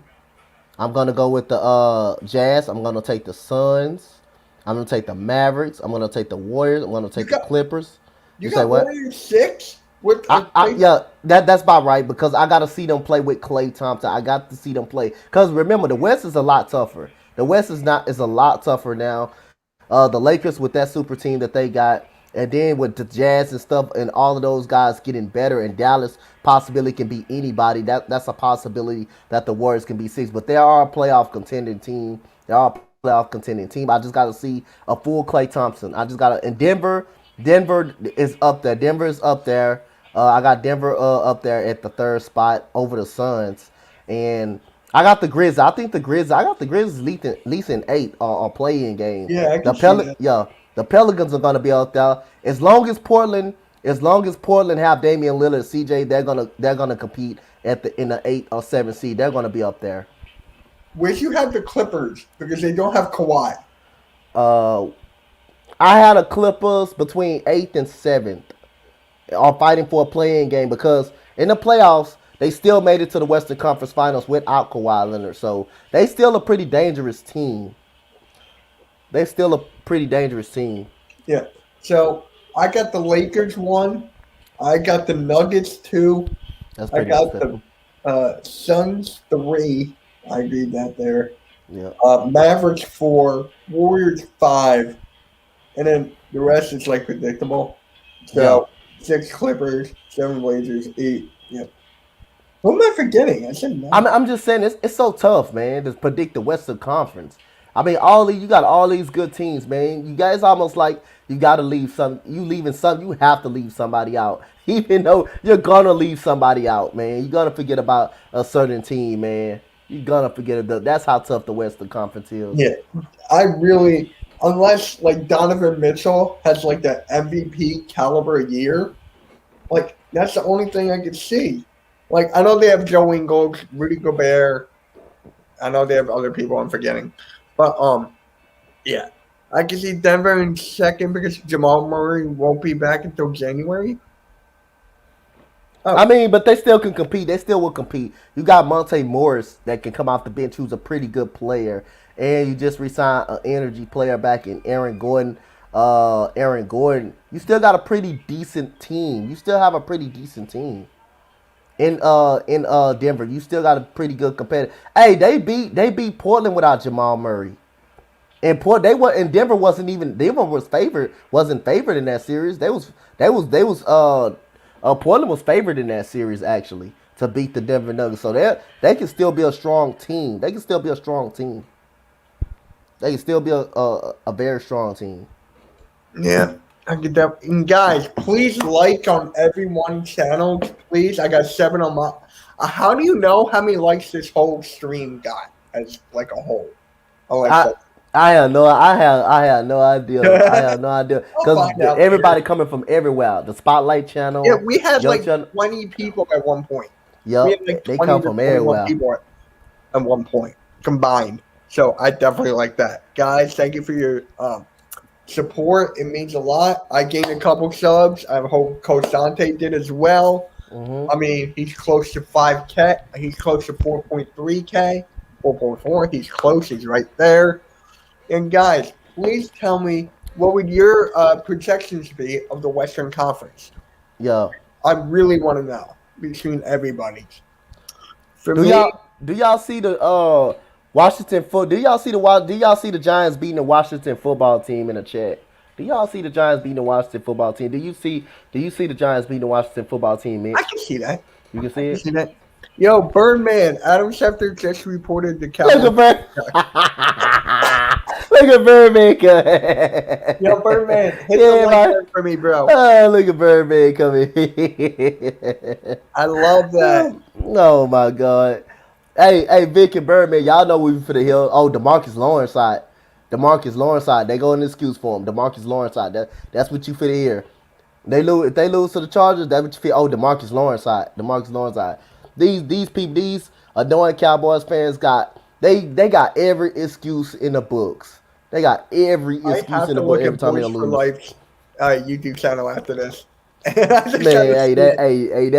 I'm gonna go with the Jazz. I'm gonna take the Suns. I'm gonna take the Mavericks. I'm gonna take the Warriors. I'm gonna take the Clippers. You say got what? Warriors 6? With Yeah, that's about right because I gotta see them play with Klay Thompson. I got to see them play because remember the West is a lot tougher. The West is a lot tougher now. The Lakers with that super team that they got, and then with the Jazz and stuff, and all of those guys getting better, and Dallas possibility can be anybody. That's a possibility that the Warriors can be 6, but they are a playoff contending team. They are a playoff contending team. I just got to see a full Klay Thompson. I just got to. And Denver is up there. Denver is up there. I got Denver up there at the 3rd spot over the Suns, and I got the Grizzlies. I got the Grizzlies at least in 8 or play-in game. Yeah, I can see that. The Pelicans are gonna be out there as long as Portland have Damian Lillard, CJ. They're gonna compete in the 8 or 7 seed. They're gonna be up there. Where'd you have the Clippers? Because they don't have Kawhi. I had a Clippers between 8th and 7th, are fighting for a play-in game because in the playoffs they still made it to the Western Conference Finals without Kawhi Leonard. So they still a pretty dangerous team. Yeah. So I got the Lakers 1. I got the Nuggets 2. That's I pretty got good. the Suns 3. I agreed that there. Yeah. Mavericks 4. Warriors 5. And then the rest is like predictable. So 6 Clippers, 7 Blazers, 8. Yep. What am I forgetting? I said 9. I'm just saying it's so tough, man, to predict the Western Conference. I mean, you got all these good teams, man. You guys almost like you got to leave some. You leaving some. You have to leave somebody out, even though you're gonna leave somebody out, man. You're gonna forget about a certain team, man. You're gonna forget it. That's how tough the Western Conference is. Yeah, I really, unless like Donovan Mitchell has like the MVP caliber year, like that's the only thing I could see. Like I know they have Joe Ingles, Rudy Gobert. I know they have other people I'm forgetting, but yeah, I can see Denver in second because Jamal Murray won't be back until January. I mean, but they still can compete. They still will compete. You got Monte Morris that can come off the bench, who's a pretty good player, and you just resigned an energy player back in Aaron Gordon. Aaron Gordon. You still got a pretty decent team. You still have a pretty decent team in Denver. You still got a pretty good competitor. Hey, they beat Portland without Jamal Murray. And Denver wasn't favored in that series. Portland was favored in that series actually to beat the Denver Nuggets. So they can still be a strong team. They can still be a strong team. They can still be a very strong team. Yeah, I get that. And guys, please like on everyone's channel. Please, I got 7 on my. How do you know how many likes this whole stream got as like a whole? I had no idea. I had no idea because everybody coming from everywhere. The Spotlight channel. Yeah, we had like channel. 20 people at one point. Yep, like they come from everywhere. People at one point combined. So I definitely like that, guys. Thank you for your support. It means a lot. I gained a couple subs. I hope Coach Dante did as well. Mm-hmm. I mean, he's close to 5K. He's close to 4.3K, 4.4. He's close. He's right there. And guys, please tell me what would your projections be of the Western Conference? Yeah, I really want to know between everybody. Do y'all see the Washington foot? Do y'all see the Giants beating the Washington football team in the chat? Do y'all see the Giants beating the Washington football team? Do you see the Giants beating the Washington football team, Mitch? I can see that. You can see it. See that? Yo, Birdman, Adam Schefter just reported the Cowboys. Look at Birdman. Yo, Birdman, hit the like for me, bro. Look at Birdman coming. I love that. Oh my God. Hey, Vic and Birdman, y'all know we for the hill. Oh, DeMarcus Lawrence side. They go in the excuse for him. DeMarcus Lawrence side. That's what you fit here. If they lose to the Chargers, that's what you feel. Oh, DeMarcus Lawrence side. These people, these annoying Cowboys fans got every excuse in the books. They got every excuse in the book every time they lose. Life, YouTube channel after this. Man,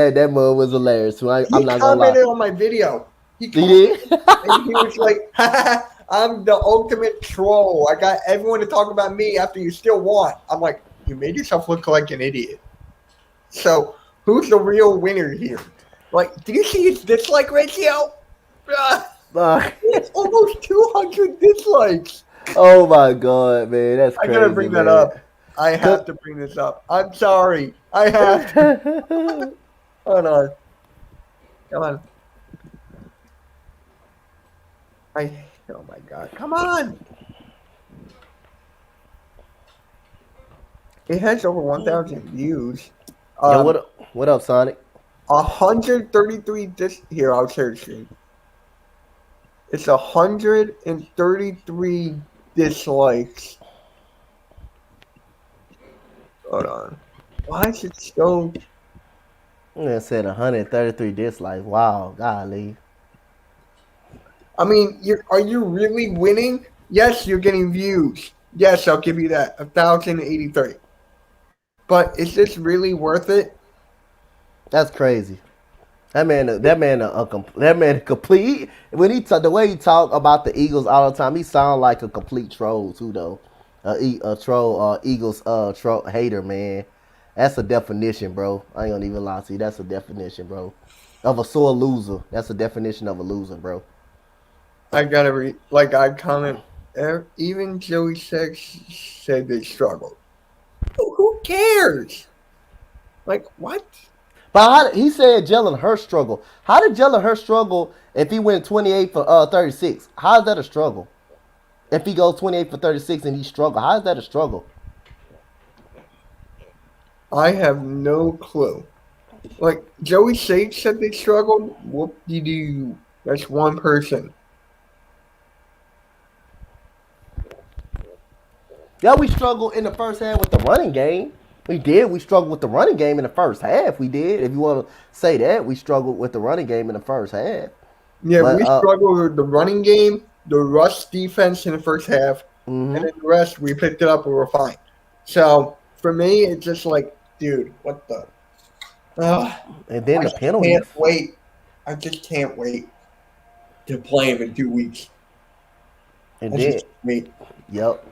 that move was hilarious. So I'm not gonna lie. He commented on my video. He did? And he was like, I'm the ultimate troll. I got everyone to talk about me after you still won. I'm like, you made yourself look like an idiot. So who's the real winner here? Like, do you see his dislike ratio? It's almost 200 dislikes. Oh my God, man, that's crazy. I gotta bring that up. I have to bring this up. I'm sorry. I have to. Hold on. Come on. Oh my God. Come on. It has over 1,000 views. Yeah, what up, Sonic? 133 here, I'll share the screen. It's 133 dislikes. Hold on. Why is it so? It said 133 dislikes. Wow, golly. I mean, are you really winning? Yes, you're getting views. Yes, I'll give you that. 1,083. But is this really worth it? That's crazy. That man, complete. When the way he talk about the Eagles all the time, he sound like a complete troll too, though. A troll, Eagles, troll hater, man. That's a definition, bro. I ain't gonna even lie to you. That's a definition, bro, of a sore loser. That's a definition of a loser, bro. I gotta read. Like I comment. Even Joey Sex said they struggled. Who cares? Like what? But he said Jalen Hurts struggle. How did Jalen Hurts struggle if he went 28 for 36? How is that a struggle? If he goes 28 for 36 and he struggle, how is that a struggle? I have no clue. Like Joey Sage said they struggled. Whoop de doo. That's one person. Yeah, we struggled in the first half with the running game. We did. We struggled with the running game in the first half. We did. If you want to say that, we struggled with the running game in the first half. Yeah, But we struggled with the running game, the rush defense in the first half, and then the rest we picked it up and we're fine. So for me, it's just like, dude, what the? and then I the just penalties. can't wait. I just can't wait to play him in 2 weeks. And I then, just wait. yep.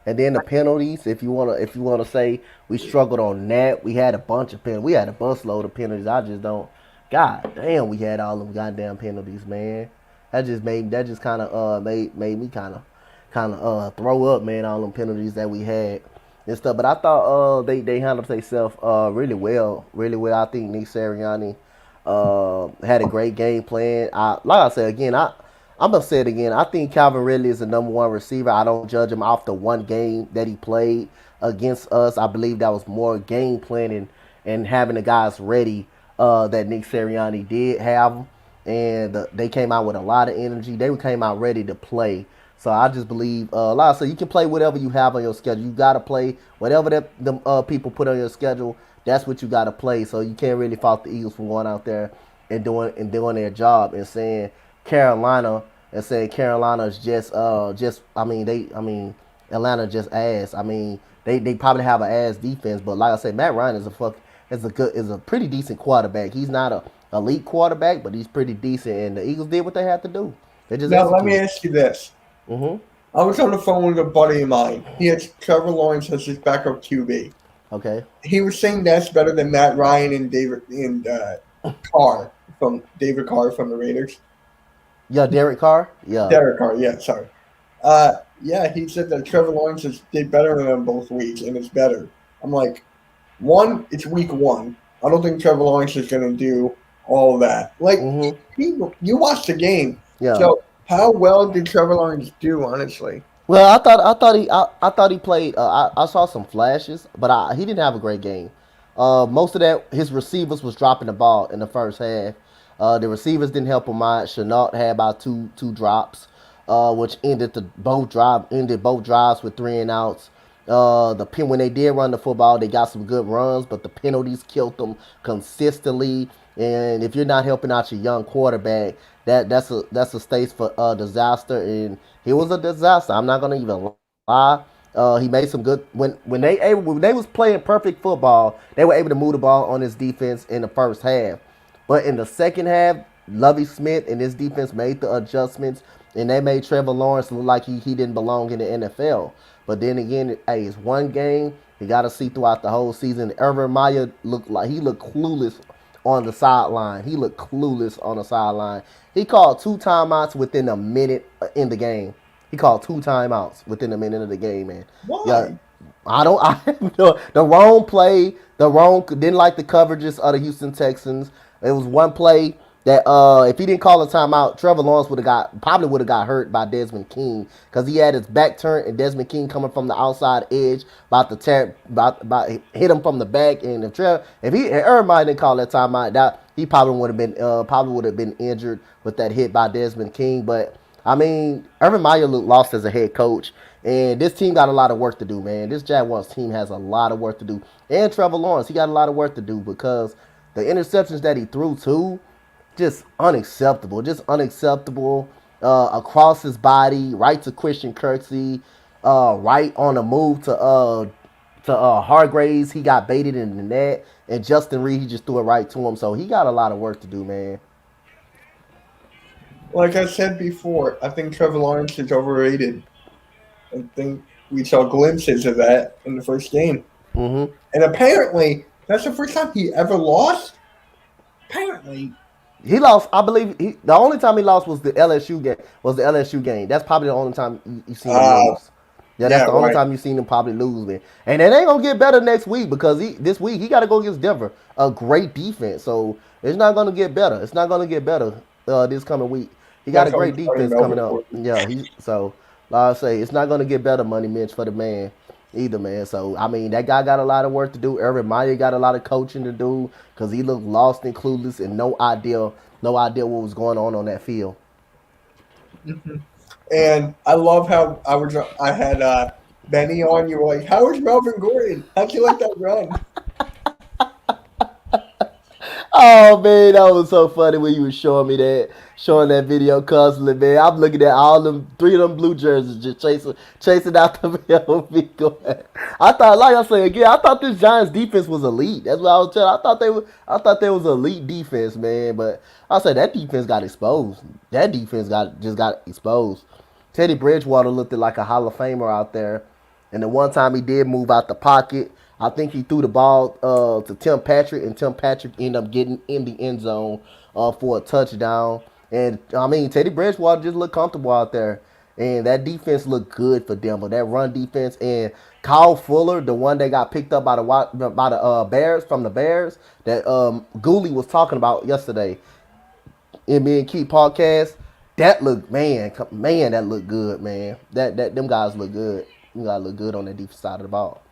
And then the penalties. If you wanna say we struggled on that, we had a bunch of penalties. We had a busload of penalties. I just don't. God damn, we had all them goddamn penalties, man. That just kind of made me kind of throw up, man. All them penalties that we had and stuff. But I thought they handled themselves really well, really well. I think Nick Sirianni had a great game plan. Like I said again, I'm gonna say it again. I think Calvin Ridley is the number one receiver. I don't judge him off the one game that he played against us. I believe that was more game planning and having the guys ready that Nick Sirianni did have, and they came out with a lot of energy. They came out ready to play. So I just believe, like I said, you can play whatever you have on your schedule. You got to play whatever the people put on your schedule. That's what you got to play. So you can't really fault the Eagles for going out there and doing their job and saying Carolina is just Atlanta just ass. I mean they probably have an ass defense, but like I said, Matt Ryan is a pretty decent quarterback. He's not a elite quarterback, but he's pretty decent, and the Eagles did what they had to do. They just Now let me executed. ask you this. I was on the phone with a buddy of mine. He had Trevor Lawrence as his backup QB. Okay. He was saying that's better than Matt Ryan and David Carr from the Raiders. Yeah, Derek Carr. Yeah. Derek Carr, yeah, sorry. Yeah, he said that Trevor Lawrence did better than them both weeks, and it's better. I'm like, it's week one. I don't think Trevor Lawrence is going to do all that. Like, you watched the game. Yeah. So how well did Trevor Lawrence do, honestly? Well, I thought he played. I saw some flashes, but he didn't have a great game. Most of that, his receivers was dropping the ball in the first half. The receivers didn't help him out. Chenault had about two drops, which ended both drives with 3 and outs. When they did run the football, they got some good runs, but the penalties killed them consistently. And if you're not helping out your young quarterback, that's a state for disaster. And he was a disaster. I'm not gonna even lie. He made some good when they was playing perfect football. They were able to move the ball on his defense in the first half, but in the second half, Lovie Smith and his defense made the adjustments, and they made Trevor Lawrence look like he didn't belong in the NFL. But then again, hey, it's one game. You got to see throughout the whole season. Urban Meyer looked clueless on the sideline. He looked clueless on the sideline. He called 2 timeouts within a minute in the game. He called 2 timeouts within a minute of the game, man. Why? Yeah, the wrong play, didn't like the coverages of the Houston Texans. It was one play that if he didn't call a timeout, Trevor Lawrence probably would have got hurt by Desmond King, because he had his back turned and Desmond King coming from the outside edge about hit him from the back. And if Urban Meyer didn't call that timeout, he probably would have been injured with that hit by Desmond King. But I mean, Urban Meyer looked lost as a head coach, and this team got a lot of work to do, man. This Jaguars team has a lot of work to do, and Trevor Lawrence, he got a lot of work to do, because the interceptions that he threw too, just unacceptable across his body, right to Christian Kirksey, right on the move to Hargraves. He got baited in the net, and Justin Reed, he just threw it right to him. So he got a lot of work to do, man. Like I said before, I think Trevor Lawrence is overrated. I think we saw glimpses of that in the first game. Mm-hmm. And apparently, that's the first time he ever lost. Apparently. He lost, I believe. The only time he lost was the LSU game. That's probably the only time you seen him lose. Yeah, that's the only time you seen him probably lose, man. And it ain't gonna get better next week, because this week he got to go against Denver, a great defense. So it's not gonna get better. It's not gonna get better this coming week. He got a great defense coming up. Yeah, Like I say, it's not gonna get better money, Mitch, for the man either, man. So I mean, that guy got a lot of work to do. Urban Meyer got a lot of coaching to do because he looked lost and clueless and no idea what was going on that field. And I love how I had Benny on. You were like, "How was Melvin Gordon? How'd you like that run?" Oh man, that was so funny when you were showing that video constantly, man. I'm looking at all them 3 of them blue jerseys just chasing out the field. Going. I thought, like I say again, I thought this Giants defense was elite. That's what I was telling. I thought they was elite defense, man. But I said that defense got exposed. That defense got exposed. Teddy Bridgewater looked like a Hall of Famer out there. And the one time he did move out the pocket, I think he threw the ball to Tim Patrick, and Tim Patrick ended up getting in the end zone for a touchdown. And, I mean, Teddy Bridgewater just looked comfortable out there. And that defense looked good for Denver. That run defense. And Kyle Fuller, the one that got picked up by the Bears, from the Bears, that Gooley was talking about yesterday in Me and Keith podcast, that looked, that looked good, man. Them guys look good. Them guys look good on the defense side of the ball.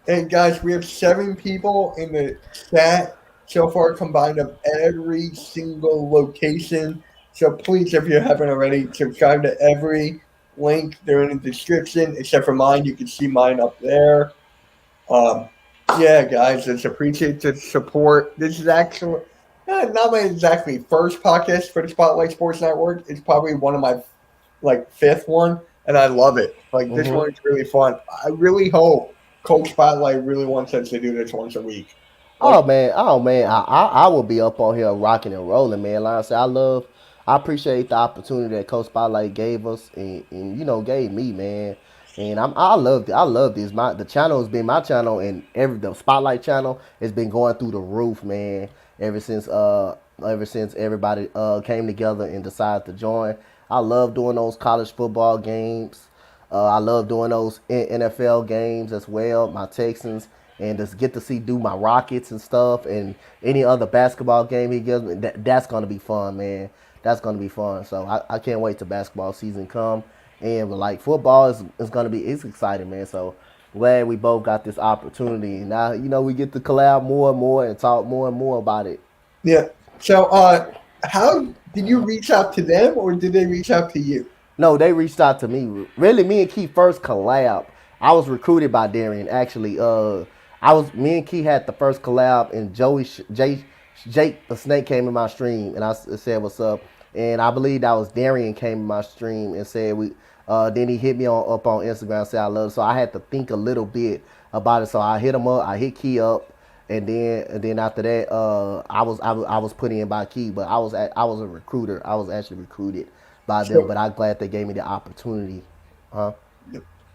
And guys, we have 7 people in the chat so far combined of every single location. So please, if you haven't already, subscribe to every link. They're in the description, except for mine. You can see mine up there. Yeah, guys, just appreciate the support. This is actually not my exactly first podcast for the Spotlight Sports Network. It's probably one of my 5th one, and I love it. This one's really fun. I really hope Coach Spotlight really wants us to do this once a week. Oh man, I will be up on here rocking and rolling, man. Like I said, I appreciate the opportunity that Coach Spotlight gave us and gave me, man. And I love this. The channel has been my channel, and the Spotlight channel has been going through the roof, man. Ever since everybody came together and decided to join. I love doing those college football games. I love doing those NFL games as well, my Texans, and just get to do my Rockets and stuff, and any other basketball game he gives me. That's going to be fun, man. That's going to be fun. So I can't wait till basketball season come. And football is going to be, it's exciting, man. So glad we both got this opportunity. Now, we get to collab more and more and talk more and more about it. Yeah. So how did you reach out to them, or did they reach out to you? No, they reached out to me. Really, me and Key first collab. I was recruited by Darian. Actually, me and Key had the first collab, and Jake the Snake came in my stream, and I said what's up. And I believe that was Darian came in my stream and said then he hit me up on Instagram and said I love it. So I had to think a little bit about it. So I hit him up. I hit Key up, and then after that, I was put in by Key, but I was a recruiter. I was actually recruited by them, but I'm glad they gave me the opportunity.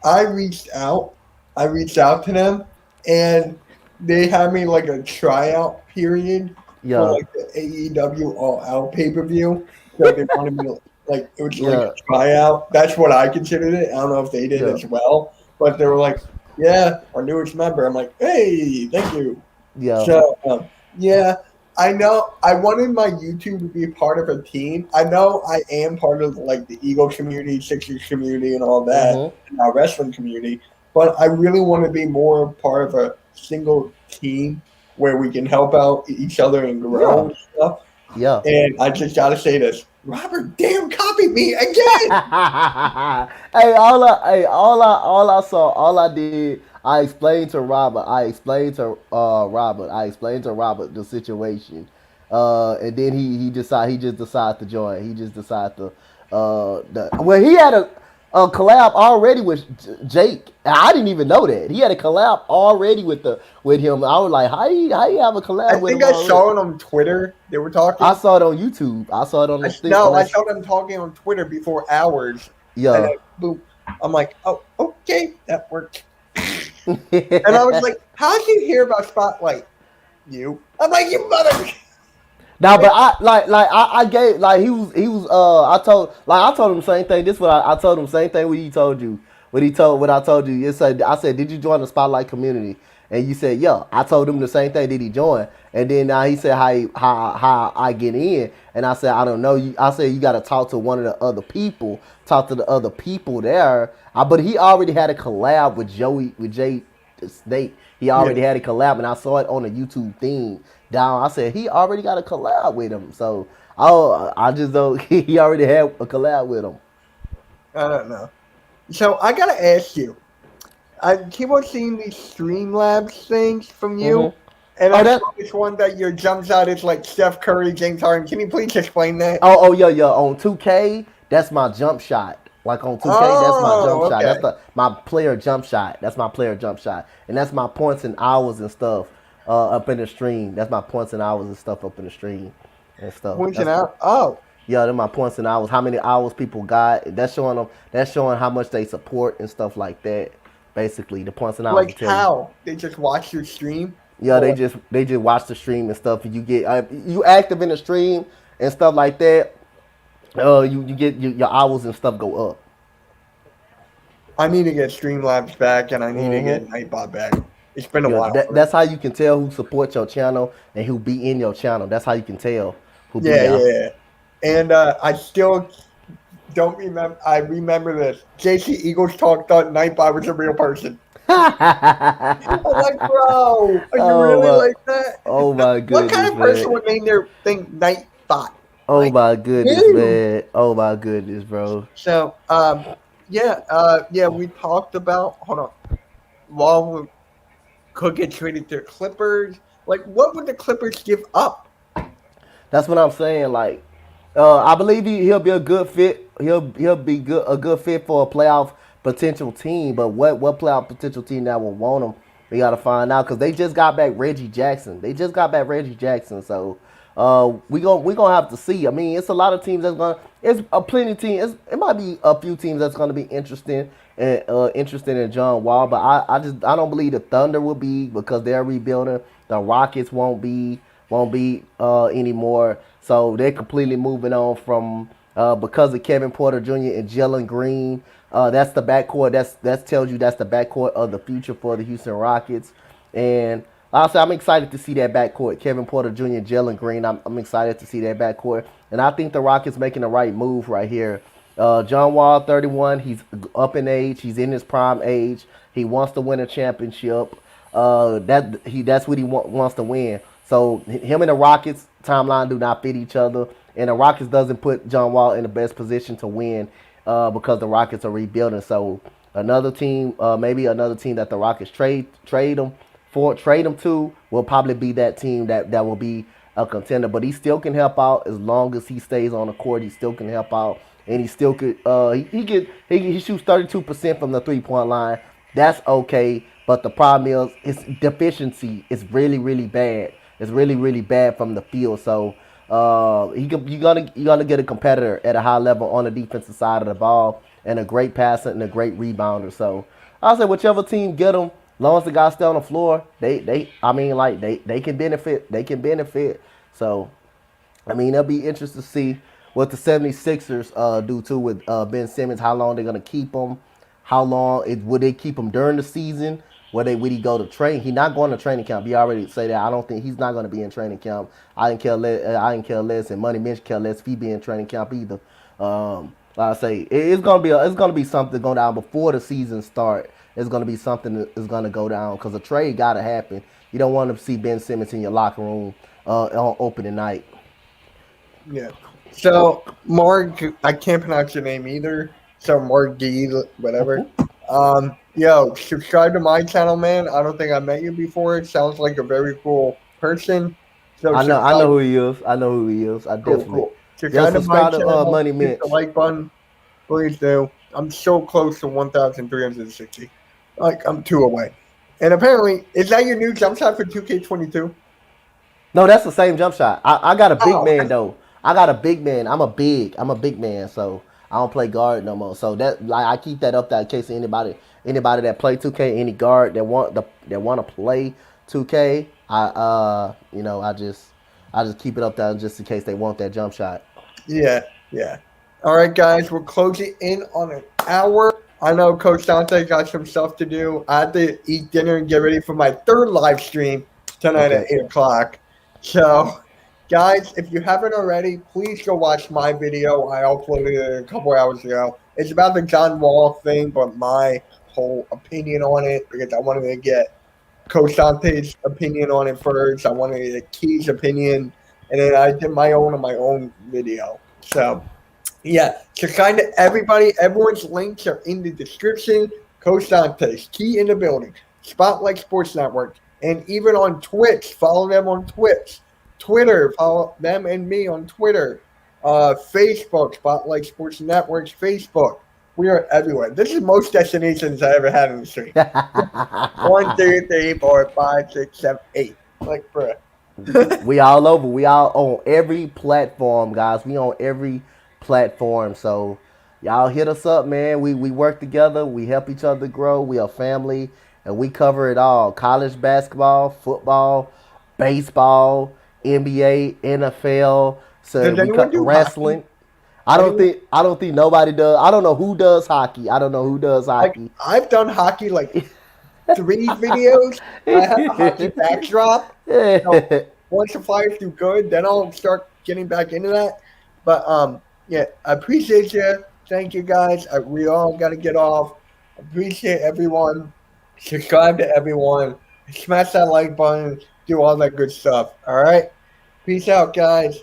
I reached out to them, and they had me a tryout period for the AEW All Out pay-per-view. So they wanted me it was a tryout. That's what I considered it. I don't know if they did as well, but they were like, "Yeah, our newest member." I'm like, "Hey, thank you." Yeah. So I know I wanted my YouTube to be part of a team. I know I am part of the Eagles community, Sixers community, and all that, and our wrestling community. But I really want to be more part of a single team where we can help out each other and grow and stuff. Yeah. And I just gotta say this: Robert, damn, copied me again. Hey, all I did. I explained to Robert the situation, and then he just decided to join. He just decided to he had a collab already with Jake. I didn't even know that he had a collab already with him. I was like, how you have a collab with him? I think I saw it on Twitter. They were talking. I saw it on YouTube. I saw it on the I saw them talking on Twitter before hours. Yeah. And then, boom. I'm like, oh, okay, that worked. And I was like, how did you hear about Spotlight? You. I'm like, you mother. Now, but I gave I told him the same thing. This is what I told him the same thing what he told you. What I told you. I said, did you join the Spotlight community? And you said, yeah, I told him the same thing. Did he join? And then now he said how I get in. And I said, I don't know. I said you got to talk to one of the other people. Talk to the other people there. But he already had a collab with Jay Snake. He already had a collab, and I saw it on the YouTube thing down. I said he already got a collab with him. So I just don't. He already had a collab with him. I don't know. So I gotta ask you. I keep on seeing these Streamlabs things from you, Mhm. and Oh, I that- saw this one that your jump shot is like Steph Curry, James Harden. Can you please explain that? Oh yeah. On 2K, that's my jump shot. Like on 2K, that's my jump shot. okay. That's my player jump shot. That's my player jump shot, and that's my points and hours and stuff up in the stream. That's my points and hours and stuff up in the stream and stuff. Pointing That's- out. Oh, Yeah, they're my points and hours. How many hours people got? That's showing them. That's showing how much they support and stuff like that. Basically, the points and hours. like tell you. how? They just watch your stream? Yeah, they Or- just watch the stream and stuff. And you get you active in the stream and stuff like that. You get your hours and stuff go up. I need to get Streamlabs back, and I need to Mhm. get Nightbot back. It's been a Yeah, while. that's how you can tell who supports your channel and who be in your channel. That's how you can tell who be yeah, out. yeah. And I still don't remember. I remember this. JC Eagles Talk thought Nightbot was a real person. I'm like, bro, are you Oh, really my- like that? Oh my goodness, What kind of man. person would name their thing Nightbot? Oh my goodness, Ew. man. Oh my goodness, bro. So, we talked about. Hold on. Wall could get traded to Clippers. Like, what would the Clippers give up? That's what I'm saying. Like, I believe he'll be a good fit. He'll be a good fit for a playoff potential team. But what playoff potential team that will want him? We got to find out because they just got back Reggie Jackson. So we gonna have to see. I mean, it's a lot of teams that's gonna. It's a plenty of teams. It might be a few teams that's gonna be interested in John Wall. But I don't believe the Thunder will be because they're rebuilding. The Rockets won't be anymore. So they're completely moving on from because of Kevin Porter Jr. and Jalen Green. That's the backcourt. That tells you that's the backcourt of the future for the Houston Rockets. And also, I'm excited to see that backcourt. Kevin Porter Jr. and Jalen Green. I'm excited to see that backcourt. And I think the Rockets making the right move right here. John Wall, 31. He's up in age. He's in his prime age. He wants to win a championship. That's what he wants to win. So him and the Rockets timeline do not fit each other, and the Rockets doesn't put John Wall in the best position to win because the Rockets are rebuilding. So another team, maybe another team that the Rockets trade him to, will probably be that team that will be a contender. But he still can help out as long as he stays on the court. He still can help out, and he still could. He shoots 32% from the 3-point line. That's okay. But the problem is his deficiency is really, really bad. It's really, really bad from the field. So you're gonna get a competitor at a high level on the defensive side of the ball, and a great passer and a great rebounder. So I'll say whichever team get them, as long as the guys stay on the floor, they can benefit. They can benefit. So I mean, it'll be interesting to see what the 76ers do too with Ben Simmons. How long they're gonna keep him? How long would they keep him during the season? Would he go to train? He's not going to training camp. He already say that. I don't think he's not going to be in training camp. I didn't care less, and Money Mitch care less if he be in training camp either. Like I say, it's gonna be something going down before the season start. It's gonna be something that's gonna go down because a trade gotta happen. You don't want to see Ben Simmons in your locker room on opening night. Yeah. So Mark, I can't pronounce your name either. So Mark G, whatever. Yo, subscribe to my channel, man. I don't think I met you before. It sounds like a very cool person. So I know who he is. I definitely. Cool. Yeah, subscribe to Money hit Mitch. the like button. Please do. I'm so close to 1,360. Like, I'm 2 away. And apparently, is that your new jump shot for 2K22? No, that's the same jump shot. I got a big Oh, man okay. though. I got a big man. I'm a big man, so I don't play guard no more. So that I keep that up there in case anybody that play 2K, any guard that want to play 2K, I just keep it up there just in case they want that jump shot. Yeah. All right, guys, we're closing in on an hour. I know Coach Dante got some stuff to do. I have to eat dinner and get ready for my third live stream tonight at Okay. 8 o'clock. So, guys, if you haven't already, please go watch my video. I uploaded it a couple hours ago. It's about the John Wall thing, but my whole opinion on it, because I wanted to get Coach Dante's opinion on it first. I wanted to get Key's opinion, and then I did my own on my own video. So, yeah, to kind of everybody, everyone's links are in the description. Coach Dante's, Key in the building, Spotlight Sports Network, and even on Twitch. Follow them on Twitch. Twitter, follow them and me on Twitter. Facebook, Spotlight Sports Network's Facebook. We are everywhere. This is most destinations I ever had in the street. 1, 2, 3, 4, 5, 6, 7, 8. Like, bruh. We all over. We all on every platform, guys. We on every platform. So y'all hit us up, man. We work together. We help each other grow. We are family, and we cover it all: college basketball, football, baseball, NBA, NFL. So Does we anyone do wrestling. hockey? I don't think nobody does. I don't know who does hockey. I don't know who does Like, hockey. I've done hockey like 3 videos. I have a hockey backdrop. Once the Flyers do good, then I'll start getting back into that. But yeah, I appreciate you. Thank you guys. We all got to get off. Appreciate everyone. Subscribe to everyone. Smash that like button. Do all that good stuff. All right. Peace out, guys.